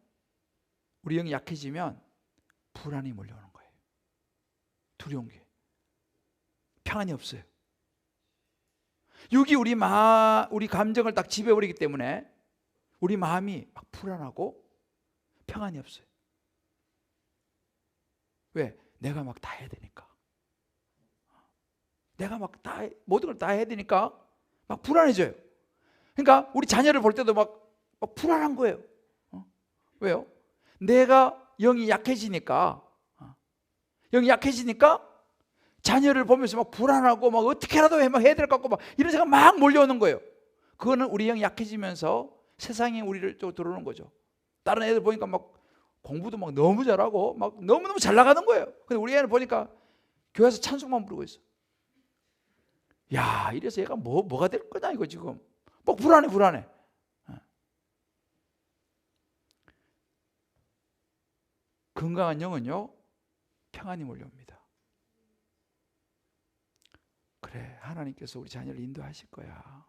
우리 영이 약해지면 불안이 몰려오는 거예요. 두려운 게. 평안이 없어요. 육이 우리 감정을 딱 지배해버리기 때문에 우리 마음이 막 불안하고 평안이 없어요. 왜? 내가 막 다 해야 되니까. 내가 막 모든 걸 다 해야 되니까 막 불안해져요. 그러니까 우리 자녀를 볼 때도 막 불안한 거예요. 왜요? 내가 영이 약해지니까 자녀를 보면서 막 불안하고 막 어떻게라도 해야 될 것 같고 막 이런 생각 막 몰려오는 거예요. 그거는 우리 영이 약해지면서 세상에 우리를 또 들어오는 거죠. 다른 애들 보니까 막 공부도 막 너무 잘하고 막 너무너무 잘 나가는 거예요. 근데 우리 애는 보니까 교회에서 찬송만 부르고 있어. 야, 이래서 얘가 뭐가 될 거냐 이거 지금. 막 불안해. 건강한 영은요, 평안이 몰려옵니다. 그래, 하나님께서 우리 자녀를 인도하실 거야.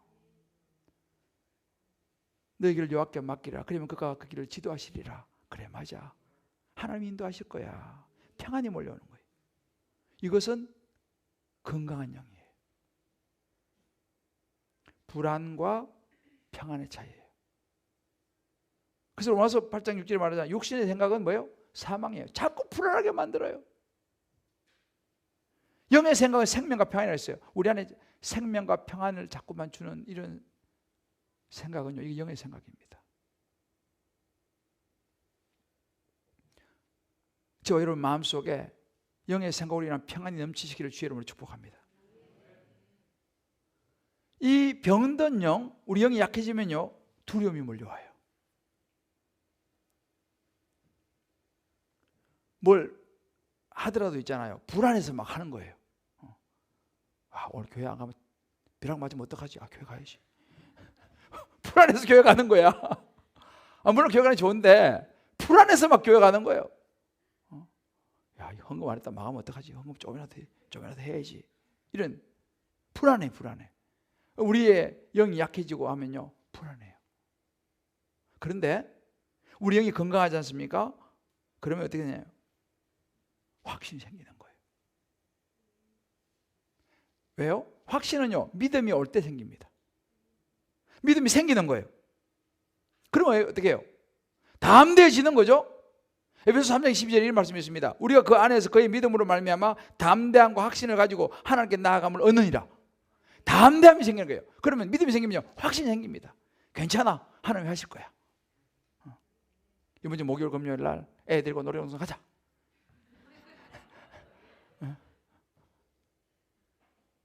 너희 길을 여호와께 맡기라. 그러면 그가 그 길을 지도하시리라. 그래, 맞아. 하나님이 인도하실 거야. 평안이 몰려오는 거예요. 이것은 건강한 영이에요. 불안과 평안의 차이예요. 그래서 로마서 8장 6절에 말하잖아요. 육신의 생각은 뭐예요? 사망이에요. 자꾸 불안하게 만들어요. 영의 생각은 생명과 평안이라고 했어요. 우리 안에 생명과 평안을 자꾸만 주는 이런 생각은요, 이게 영의 생각입니다. 저와 여러분 마음속에 영의 생각으로 인한 평안이 넘치시기를 주의 이름으로 축복합니다. 이 병든 영, 우리 영이 약해지면요, 두려움이 몰려와요. 뭘 하더라도 있잖아요, 불안해서 막 하는 거예요. 오늘 교회 안 가면 벼락 맞으면 어떡하지? 교회 가야지. 불안해서 교회 가는 거야. 물론 교회 가는 게 좋은데 불안해서 막 교회 가는 거예요. 야, 헌금 안 했다 망하면 어떡하지? 헌금 조금이라도 해야지. 이런 불안해. 우리의 영이 약해지고 하면요, 불안해요. 그런데 우리 영이 건강하지 않습니까? 그러면 어떻게 되냐요? 확신이 생기는 거예요. 왜요? 확신은요, 믿음이 올 때 생깁니다. 믿음이 생기는 거예요. 그러면 어떻게 해요? 담대해지는 거죠. 에베소 3장 12절에 이런 말씀이 있습니다. 우리가 그 안에서 그의 믿음으로 말미암아 담대함과 확신을 가지고 하나님께 나아감을 얻느니라. 담대함이 생기는 거예요. 그러면 믿음이 생기면요, 확신이 생깁니다. 괜찮아, 하나님이 하실 거야. 이번 주 목요일 금요일 날 애 데리고 노래방송 가자.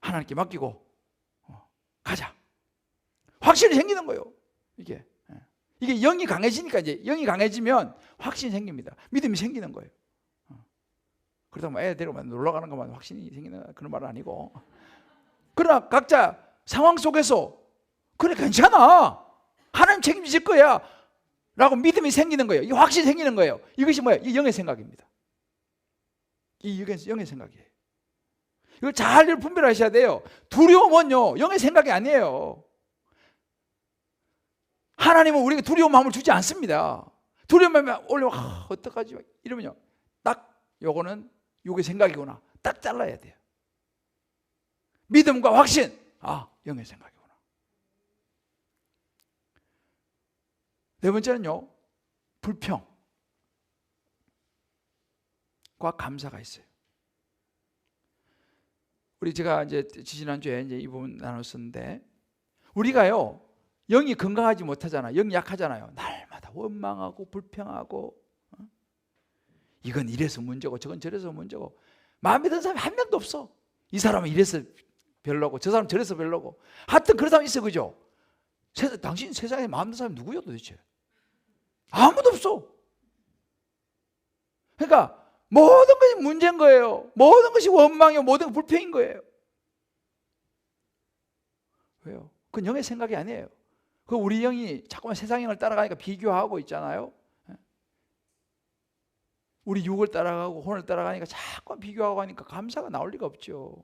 하나님께 맡기고 가자. 확신이 생기는 거예요. 이게 영이 강해지니까, 이제 영이 강해지면 확신이 생깁니다. 믿음이 생기는 거예요. 그러다 애 데리고 놀러 가는 것만 확신이 생기는 그런 말은 아니고, 그러나 각자 상황 속에서 그래 괜찮아, 하나님 책임지실 거야 라고 믿음이 생기는 거예요. 이 확신이 생기는 거예요. 이것이 뭐예요? 이 영의 생각입니다. 이 영의 생각이에요. 이걸 잘 분별하셔야 돼요. 두려움은요, 영의 생각이 아니에요. 하나님은 우리에게 두려운 마음을 주지 않습니다. 두려운 마음이 올라와 어떡하지 이러면요, 딱 요거는 요게 생각이구나, 딱 잘라야 돼요. 믿음과 확신, 영의 생각이구나. 네 번째는요, 불평과 감사가 있어요. 제가 이제 지난주에 이제 이 부분 나눴었는데, 우리가요, 영이 건강하지 못하잖아요. 영이 약하잖아요. 날마다 원망하고 불평하고, 이건 이래서 문제고 저건 저래서 문제고, 마음에 드는 사람이 한 명도 없어. 이 사람은 이래서 별로고 저 사람은 저래서 별로고, 하여튼 그런 사람이 있어. 그죠? 당신 세상에 마음 드는 사람이 누구야 도대체? 아무도 없어. 그러니까 모든 것이 문제인 거예요. 모든 것이 원망이고 모든 것이 불평인 거예요. 왜요? 그건 영의 생각이 아니에요. 그 우리 영이 자꾸만 세상 영을 따라가니까 비교하고 있잖아요. 우리 육을 따라가고 혼을 따라가니까 자꾸 비교하고 하니까 감사가 나올 리가 없죠.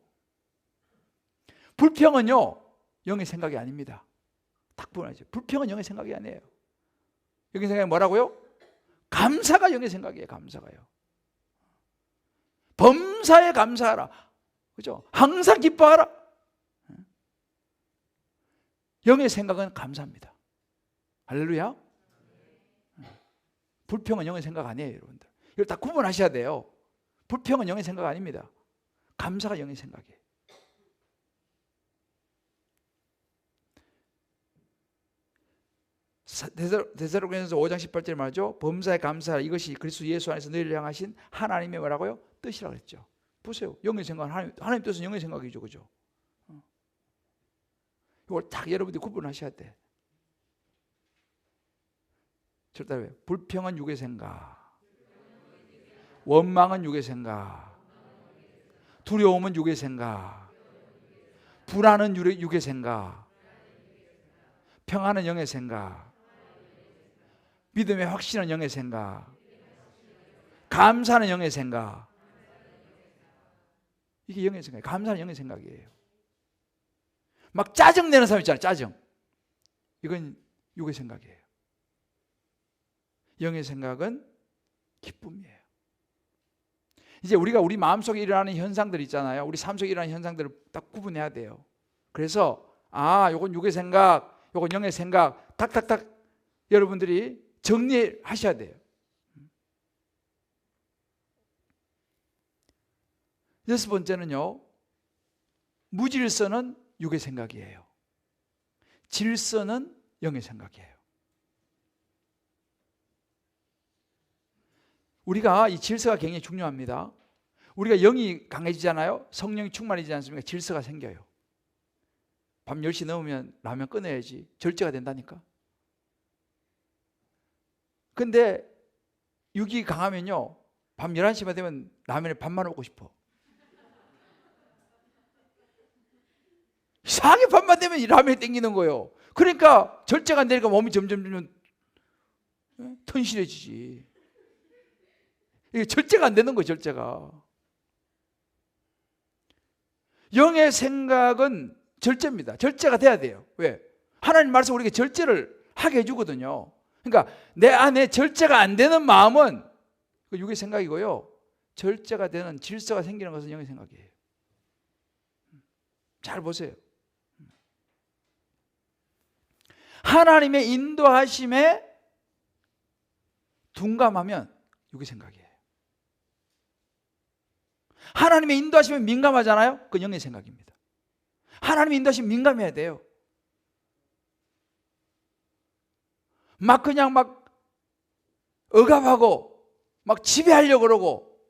불평은요, 영의 생각이 아닙니다. 딱 보여야죠. 불평은 영의 생각이 아니에요. 영의 생각이 뭐라고요? 감사가 영의 생각이에요. 감사가요. 범사에 감사하라. 그죠? 항상 기뻐하라. 영의 생각은 감사합니다. 할렐루야. 불평은 영의 생각 아니에요, 여러분들. 이걸 다 구분하셔야 돼요. 불평은 영의 생각 아닙니다. 감사가 영의 생각이에요. 데살로니가서 5장 18절에 말하죠. 범사에 감사하라. 이것이 그리스도 예수 안에서 너희를 향하신 하나님의 뭐라고요? 뜻이라고 했죠. 보세요. 영의 생각은 하나님 뜻은 영의 생각이죠. 그죠? 이걸 딱 여러분들이 구분하셔야 돼. 절대 불평은 육의 생각, 원망은 육의 생각, 두려움은 육의 생각, 불안은 육의 생각, 평안은 영의 생각, 믿음의 확신은 영의 생각, 감사는 영의 생각. 이게 영의 생각이에요. 감사는 영의 생각이에요. 막 짜증내는 사람 있잖아요. 짜증. 이건 육의 생각이에요. 영의 생각은 기쁨이에요. 이제 우리가 우리 마음속에 일어나는 현상들 있잖아요. 우리 삶 속에 일어나는 현상들을 딱 구분해야 돼요. 그래서 요건 육의 생각, 요건 영의 생각 탁탁탁 여러분들이 정리하셔야 돼요. 여섯 번째는요, 무질서는 육의 생각이에요. 질서는 영의 생각이에요. 우리가 이 질서가 굉장히 중요합니다. 우리가 영이 강해지잖아요. 성령이 충만해지지 않습니까? 질서가 생겨요. 밤 10시 넘으면 라면 끊어야지. 절제가 된다니까. 근데 육이 강하면요, 밤 11시만 되면 라면을 밥만 먹고 싶어. 이상하게 밤만 되면 이 라면이 땡기는 거예요. 그러니까 절제가 안 되니까 몸이 점점 튼실해지지. 이게 절제가 안 되는 거예요. 절제가. 영의 생각은 절제입니다. 절제가 돼야 돼요. 왜? 하나님 말씀 우리에게 절제를 하게 해주거든요. 그러니까 내 안에 절제가 안 되는 마음은 육의 생각이고요, 절제가 되는 질서가 생기는 것은 영의 생각이에요. 잘 보세요. 하나님의 인도하심에 둔감하면 육의 생각이에요. 하나님의 인도하심에 민감하잖아요. 그건 영의 생각입니다. 하나님의 인도하심에 민감해야 돼요. 막 그냥 막 억압하고 막 지배하려고 그러고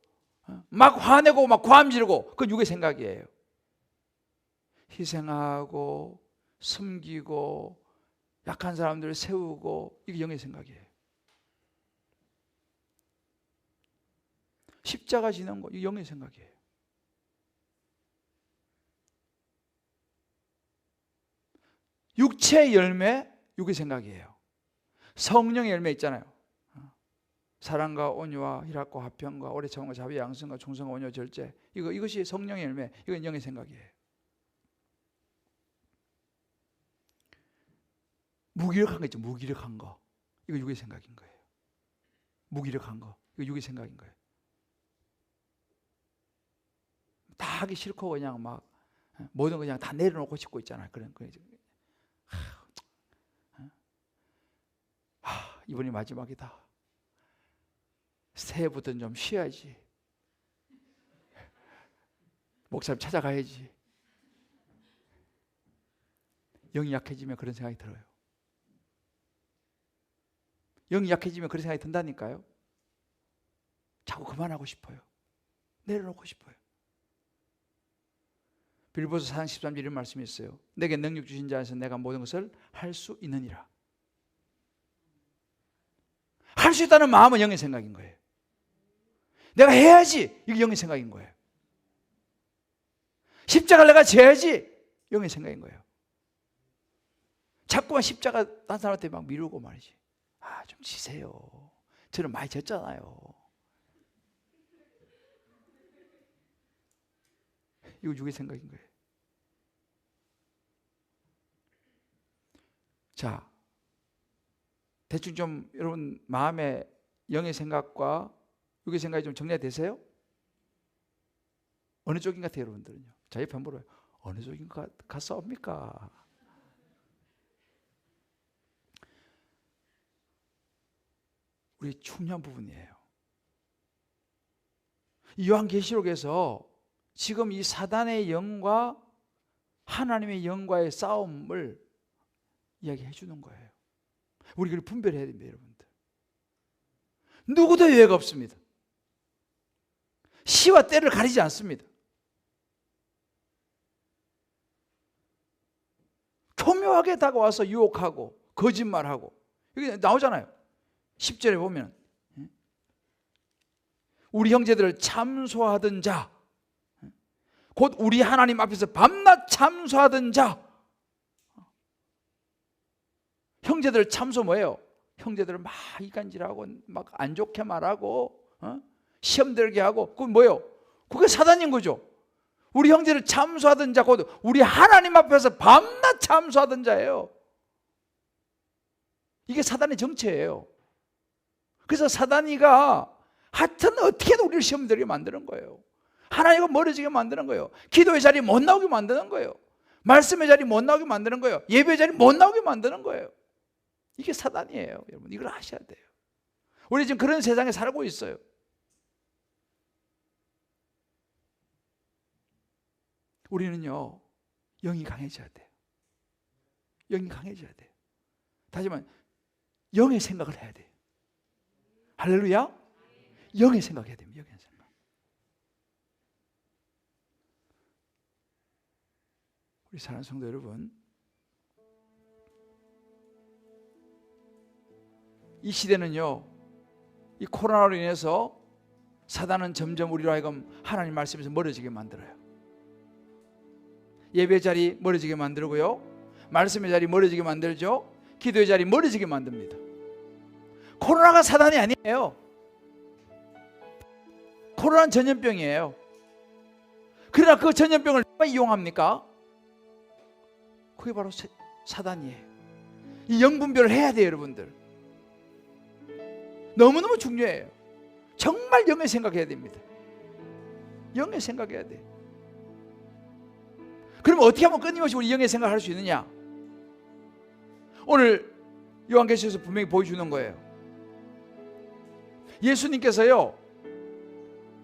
막 화내고 막 고함 지르고, 그건 육의 생각이에요. 희생하고 숨기고 약한 사람들을 세우고, 이게 영의 생각이에요. 십자가 지는 거, 이게 영의 생각이에요. 육체의 열매, 육의 생각이에요. 성령의 열매 있잖아요. 사랑과 온유와 희락과 화평과 오래 참음과 자비 양성과 충성과 온유 절제, 이것이 성령의 열매, 이건 영의 생각이에요. 무기력한 거 있죠. 무기력한 거, 이거 육의 생각인 거예요. 무기력한 거, 이거 육의 생각인 거예요. 다 하기 싫고 그냥 막 모든 거 그냥 다 내려놓고 싶고 있잖아요. 이번이 마지막이다. 새해부터는 좀 쉬어야지. 목사님 찾아가야지. 영이 약해지면 그런 생각이 들어요. 영이 약해지면 그런 생각이 든다니까요. 자꾸 그만하고 싶어요. 내려놓고 싶어요. 빌보서 4장 13절 이런 말씀이 있어요. 내게 능력 주신 자에서 내가 모든 것을 할 수 있느니라. 할 수 있다는 마음은 영의 생각인 거예요. 내가 해야지, 이게 영의 생각인 거예요. 십자가를 내가 져야지, 영의 생각인 거예요. 자꾸만 십자가 딴 사람한테 막 미루고 말이지. 좀 지세요. 저는 많이 졌잖아요. 이거 육의 생각인 거예요. 자, 대충 좀 여러분 마음에 영의 생각과 육의 생각이 좀 정리가 되세요? 어느 쪽인 것 같아요, 여러분들은요? 자, 옆에 한번 물어요. 어느 쪽인 것 같사옵니까? 우리 중요한 부분이에요. 이 요한계시록에서 지금 이 사단의 영과 하나님의 영과의 싸움을 이야기해 주는 거예요. 우리 그걸 분별해야 됩니다, 여러분들. 누구도 예외가 없습니다. 시와 때를 가리지 않습니다. 교묘하게 다가와서 유혹하고 거짓말하고 여기 나오잖아요. 10절에 보면 우리 형제들을 참소하던 자, 곧 우리 하나님 앞에서 밤낮 참소하던 자. 형제들 참소 뭐예요? 형제들을 막 이간질하고 막 안 좋게 말하고 시험 들게 하고 그건 뭐예요? 그게 사단인 거죠. 우리 형제를 참소하던 자, 곧 우리 하나님 앞에서 밤낮 참소하던 자예요. 이게 사단의 정체예요. 그래서 사단이가 하여튼 어떻게든 우리를 시험 들게 만드는 거예요. 하나님과 멀어지게 만드는 거예요. 기도의 자리 못 나오게 만드는 거예요. 말씀의 자리 못 나오게 만드는 거예요. 예배의 자리 못 나오게 만드는 거예요. 이게 사단이에요. 여러분, 이걸 아셔야 돼요. 우리 지금 그런 세상에 살고 있어요. 우리는요, 영이 강해져야 돼요. 영이 강해져야 돼요. 다시 말하면 영의 생각을 해야 돼요. 할렐루야. 영의 생각해야 됩니다. 영의 생각. 우리 사랑하는 성도 여러분, 이 시대는요, 이 코로나로 인해서 사단은 점점 우리로 하여금 하나님 말씀에서 멀어지게 만들어요. 예배 자리 멀어지게 만들고요, 말씀의 자리 멀어지게 만들죠, 기도의 자리 멀어지게 만듭니다. 코로나가 사단이 아니에요. 코로나는 전염병이에요. 그러나 그 전염병을 누가 이용합니까? 그게 바로 사단이에요. 이 영분별을 해야 돼요, 여러분들. 너무너무 중요해요. 정말 영의 생각해야 됩니다. 영의 생각해야 돼요. 그러면 어떻게 하면 끊임없이 우리 영의 생각을 할 수 있느냐? 오늘 요한계시록에서 분명히 보여주는 거예요. 예수님께서요,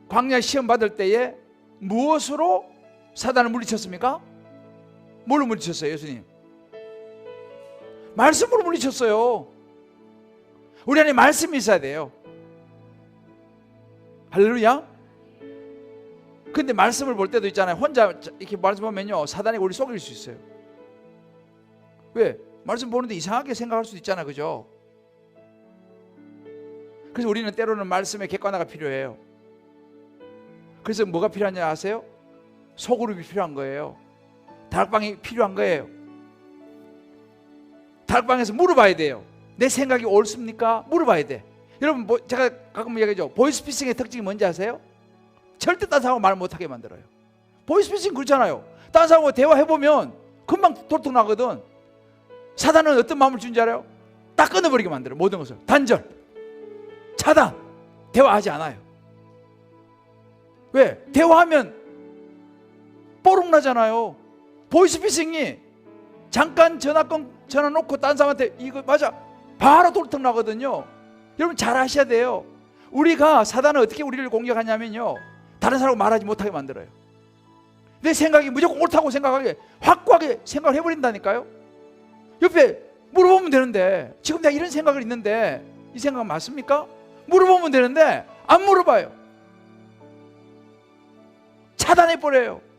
광야 시험 받을 때에 무엇으로 사단을 물리쳤습니까? 뭘로 물리쳤어요, 예수님? 말씀으로 물리쳤어요. 우리 안에 말씀이 있어야 돼요. 할렐루야. 근데 말씀을 볼 때도 있잖아요. 혼자 이렇게 말씀 보면요, 사단이 우리 속일 수 있어요. 왜? 말씀 보는데 이상하게 생각할 수도 있잖아요, 그죠? 그래서 우리는 때로는 말씀의 객관화가 필요해요. 그래서 뭐가 필요한지 아세요? 소그룹이 필요한 거예요. 다락방이 필요한 거예요. 다락방에서 물어봐야 돼요. 내 생각이 옳습니까? 물어봐야 돼. 여러분, 제가 가끔 이야기하죠. 보이스피싱의 특징이 뭔지 아세요? 절대 딴 사람하고 말 못하게 만들어요. 보이스피싱 그렇잖아요. 딴 사람하고 대화해보면 금방 돌통 나거든. 사단은 어떤 마음을 주는지 알아요? 딱 끊어버리게 만들어요. 모든 것을. 단절, 차단, 대화하지 않아요. 왜? 대화하면 뽀록 나잖아요. 보이스피싱이 잠깐 전화 놓고 딴 사람한테 이거 맞아 바로 돌통 나거든요. 여러분 잘 아셔야 돼요. 우리가 사단은 어떻게 우리를 공격하냐면요, 다른 사람하고 말하지 못하게 만들어요. 내 생각이 무조건 옳다고 생각하게 확고하게 생각을 해버린다니까요. 옆에 물어보면 되는데, 지금 내가 이런 생각을 있는데 이 생각 맞습니까? 물어보면 되는데 안 물어봐요. 차단해버려요.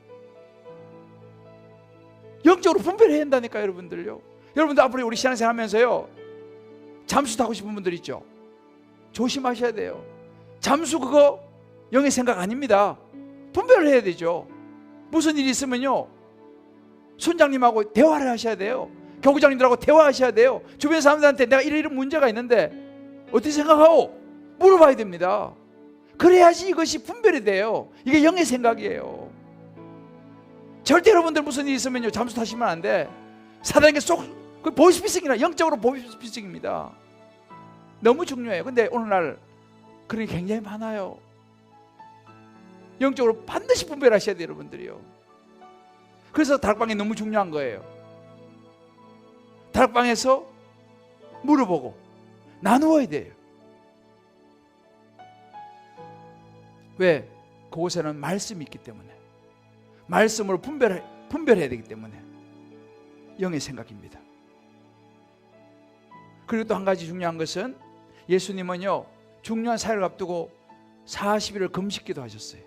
영적으로 분별해야 한다니까요. 여러분들요, 여러분들 앞으로 우리 신앙생활 하면서요, 잠수 타고 싶은 분들 있죠. 조심하셔야 돼요. 잠수 그거 영의 생각 아닙니다. 분별을 해야 되죠. 무슨 일이 있으면요, 손장님하고 대화를 하셔야 돼요. 교구장님들하고 대화하셔야 돼요. 주변 사람들한테 내가 이런 문제가 있는데 어떻게 생각하오? 물어봐야 됩니다. 그래야지 이것이 분별이 돼요. 이게 영의 생각이에요. 절대 여러분들 무슨 일이 있으면요, 잠수 타시면 안 돼. 사단에게 그 보이스피싱이라 영적으로 보이스피싱입니다. 너무 중요해요. 근데 오늘날 그런 게 굉장히 많아요. 영적으로 반드시 분별하셔야 돼요, 여러분들이요. 그래서 다락방이 너무 중요한 거예요. 다락방에서 물어보고 나누어야 돼요. 왜? 그곳에는 말씀이 있기 때문에, 말씀으로 분별해야 되기 때문에 영의 생각입니다. 그리고 또 한 가지 중요한 것은, 예수님은요 중요한 사역을 앞두고 40일을 금식기도 하셨어요.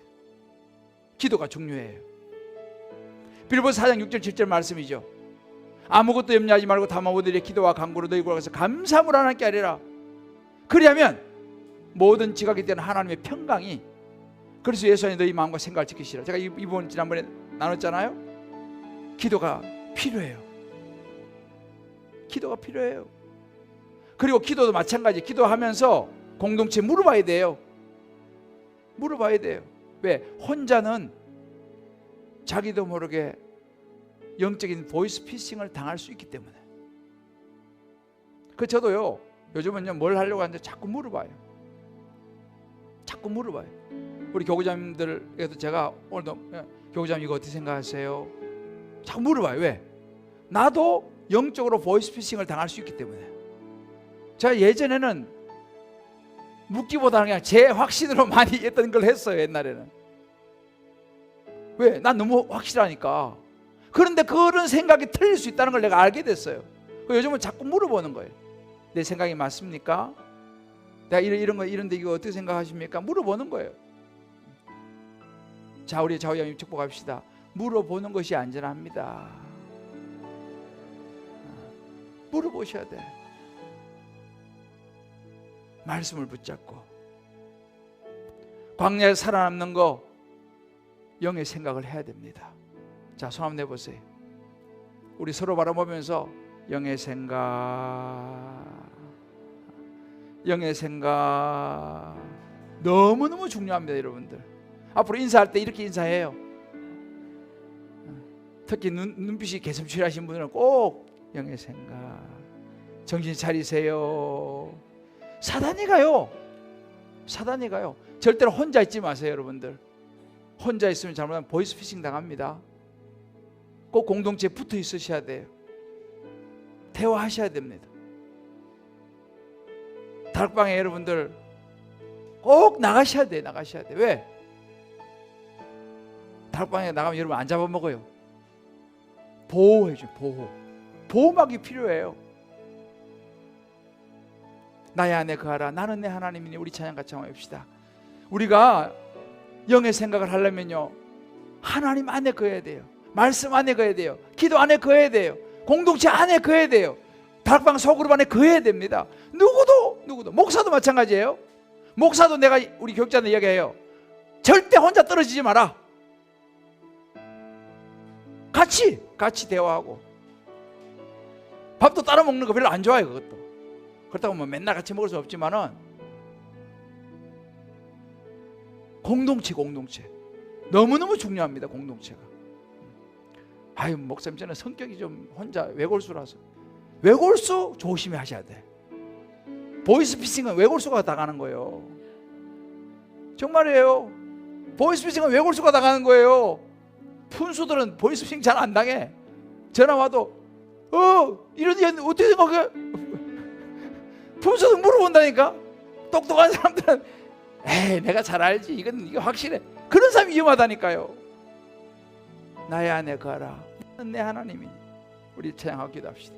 기도가 중요해요. 빌보서 4장 6절 7절 말씀이죠. 아무것도 염려하지 말고 다만 오늘의 기도와 간구로 너희 구하여서 감사함으로 하나님께 아뢰라. 그리하면 모든 지각에 대한 하나님의 평강이 그리스도 예수 안에 너희 마음과 생각을 지키시라. 제가 이 부분 지난번에 나눴잖아요. 기도가 필요해요. 기도가 필요해요. 그리고 기도도 마찬가지. 기도하면서 공동체 물어봐야 돼요. 물어봐야 돼요. 왜? 혼자는 자기도 모르게 영적인 보이스피싱을 당할 수 있기 때문에. 그 저도요 요즘은요 뭘 하려고 하는데 자꾸 물어봐요. 자꾸 물어봐요. 우리 교구장님들에도 제가 오늘도 교구장님 이거 어떻게 생각하세요? 자꾸 물어봐요. 왜? 나도 영적으로 보이스피싱을 당할 수 있기 때문에. 제가 예전에는 묻기보다는 그냥 제 확신으로 많이 했던 걸 했어요. 옛날에는. 왜? 난 너무 확실하니까. 그런데 그런 생각이 틀릴 수 있다는 걸 내가 알게 됐어요. 요즘은 자꾸 물어보는 거예요. 내 생각이 맞습니까? 내가 이런데 이거 어떻게 생각하십니까? 물어보는 거예요. 자, 우리 좌우양님 축복합시다. 물어보는 것이 안전합니다. 물어보셔야 돼. 말씀을 붙잡고. 광야에 살아남는 거 영의 생각을 해야 됩니다. 자, 손 한번 내보세요. 우리 서로 바라보면서 영의 생각, 영의 생각 너무너무 중요합니다. 여러분들 앞으로 인사할 때 이렇게 인사해요. 특히 눈빛이 개슴츠레하신 분들은 꼭 영의 생각, 정신 차리세요. 사단이 가요. 절대로 혼자 있지 마세요. 여러분들 혼자 있으면 잘못하면 보이스피싱 당합니다. 꼭 공동체에 붙어 있으셔야 돼요. 대화하셔야 됩니다. 다락방에 여러분들 꼭 나가셔야 돼요. 왜? 다락방에 나가면 여러분 안 잡아먹어요. 보호해줘요. 보호막이 필요해요. 나의 안에 거하라. 나는 내 하나님이니. 우리 찬양 같이 한번 해봅시다. 우리가 영의 생각을 하려면요 하나님 안에 거해야 돼요. 말씀 안에 거해야 돼요. 기도 안에 거해야 돼요. 공동체 안에 거해야 돼요. 다락방 소그룹 안에 거해야 됩니다. 누구도 목사도 마찬가지예요. 목사도 내가 우리 교육자들 이야기해요. 절대 혼자 떨어지지 마라. 같이 대화하고. 밥도 따라 먹는 거 별로 안 좋아해요. 그것도. 그렇다고 뭐 맨날 같이 먹을 수 없지만은 공동체 너무너무 중요합니다. 공동체가. 아유, 목사님 저는 성격이 좀 혼자 외골수라서. 외골수 조심히 하셔야 돼. 보이스피싱은 외골수가 당하는 거예요. 정말이에요. 보이스피싱은 외골수가 당하는 거예요. 푼수들은 보이스피싱 잘 안 당해. 전화 와도 이런 일 어떻게 생각해? 품소득 물어본다니까. 똑똑한 사람들은 에이 내가 잘 알지, 이거 확실해. 그런 사람이 위험하다니까요. 나의 안에 거하라, 내 하나님이니. 우리 찬양하고 기도합시다.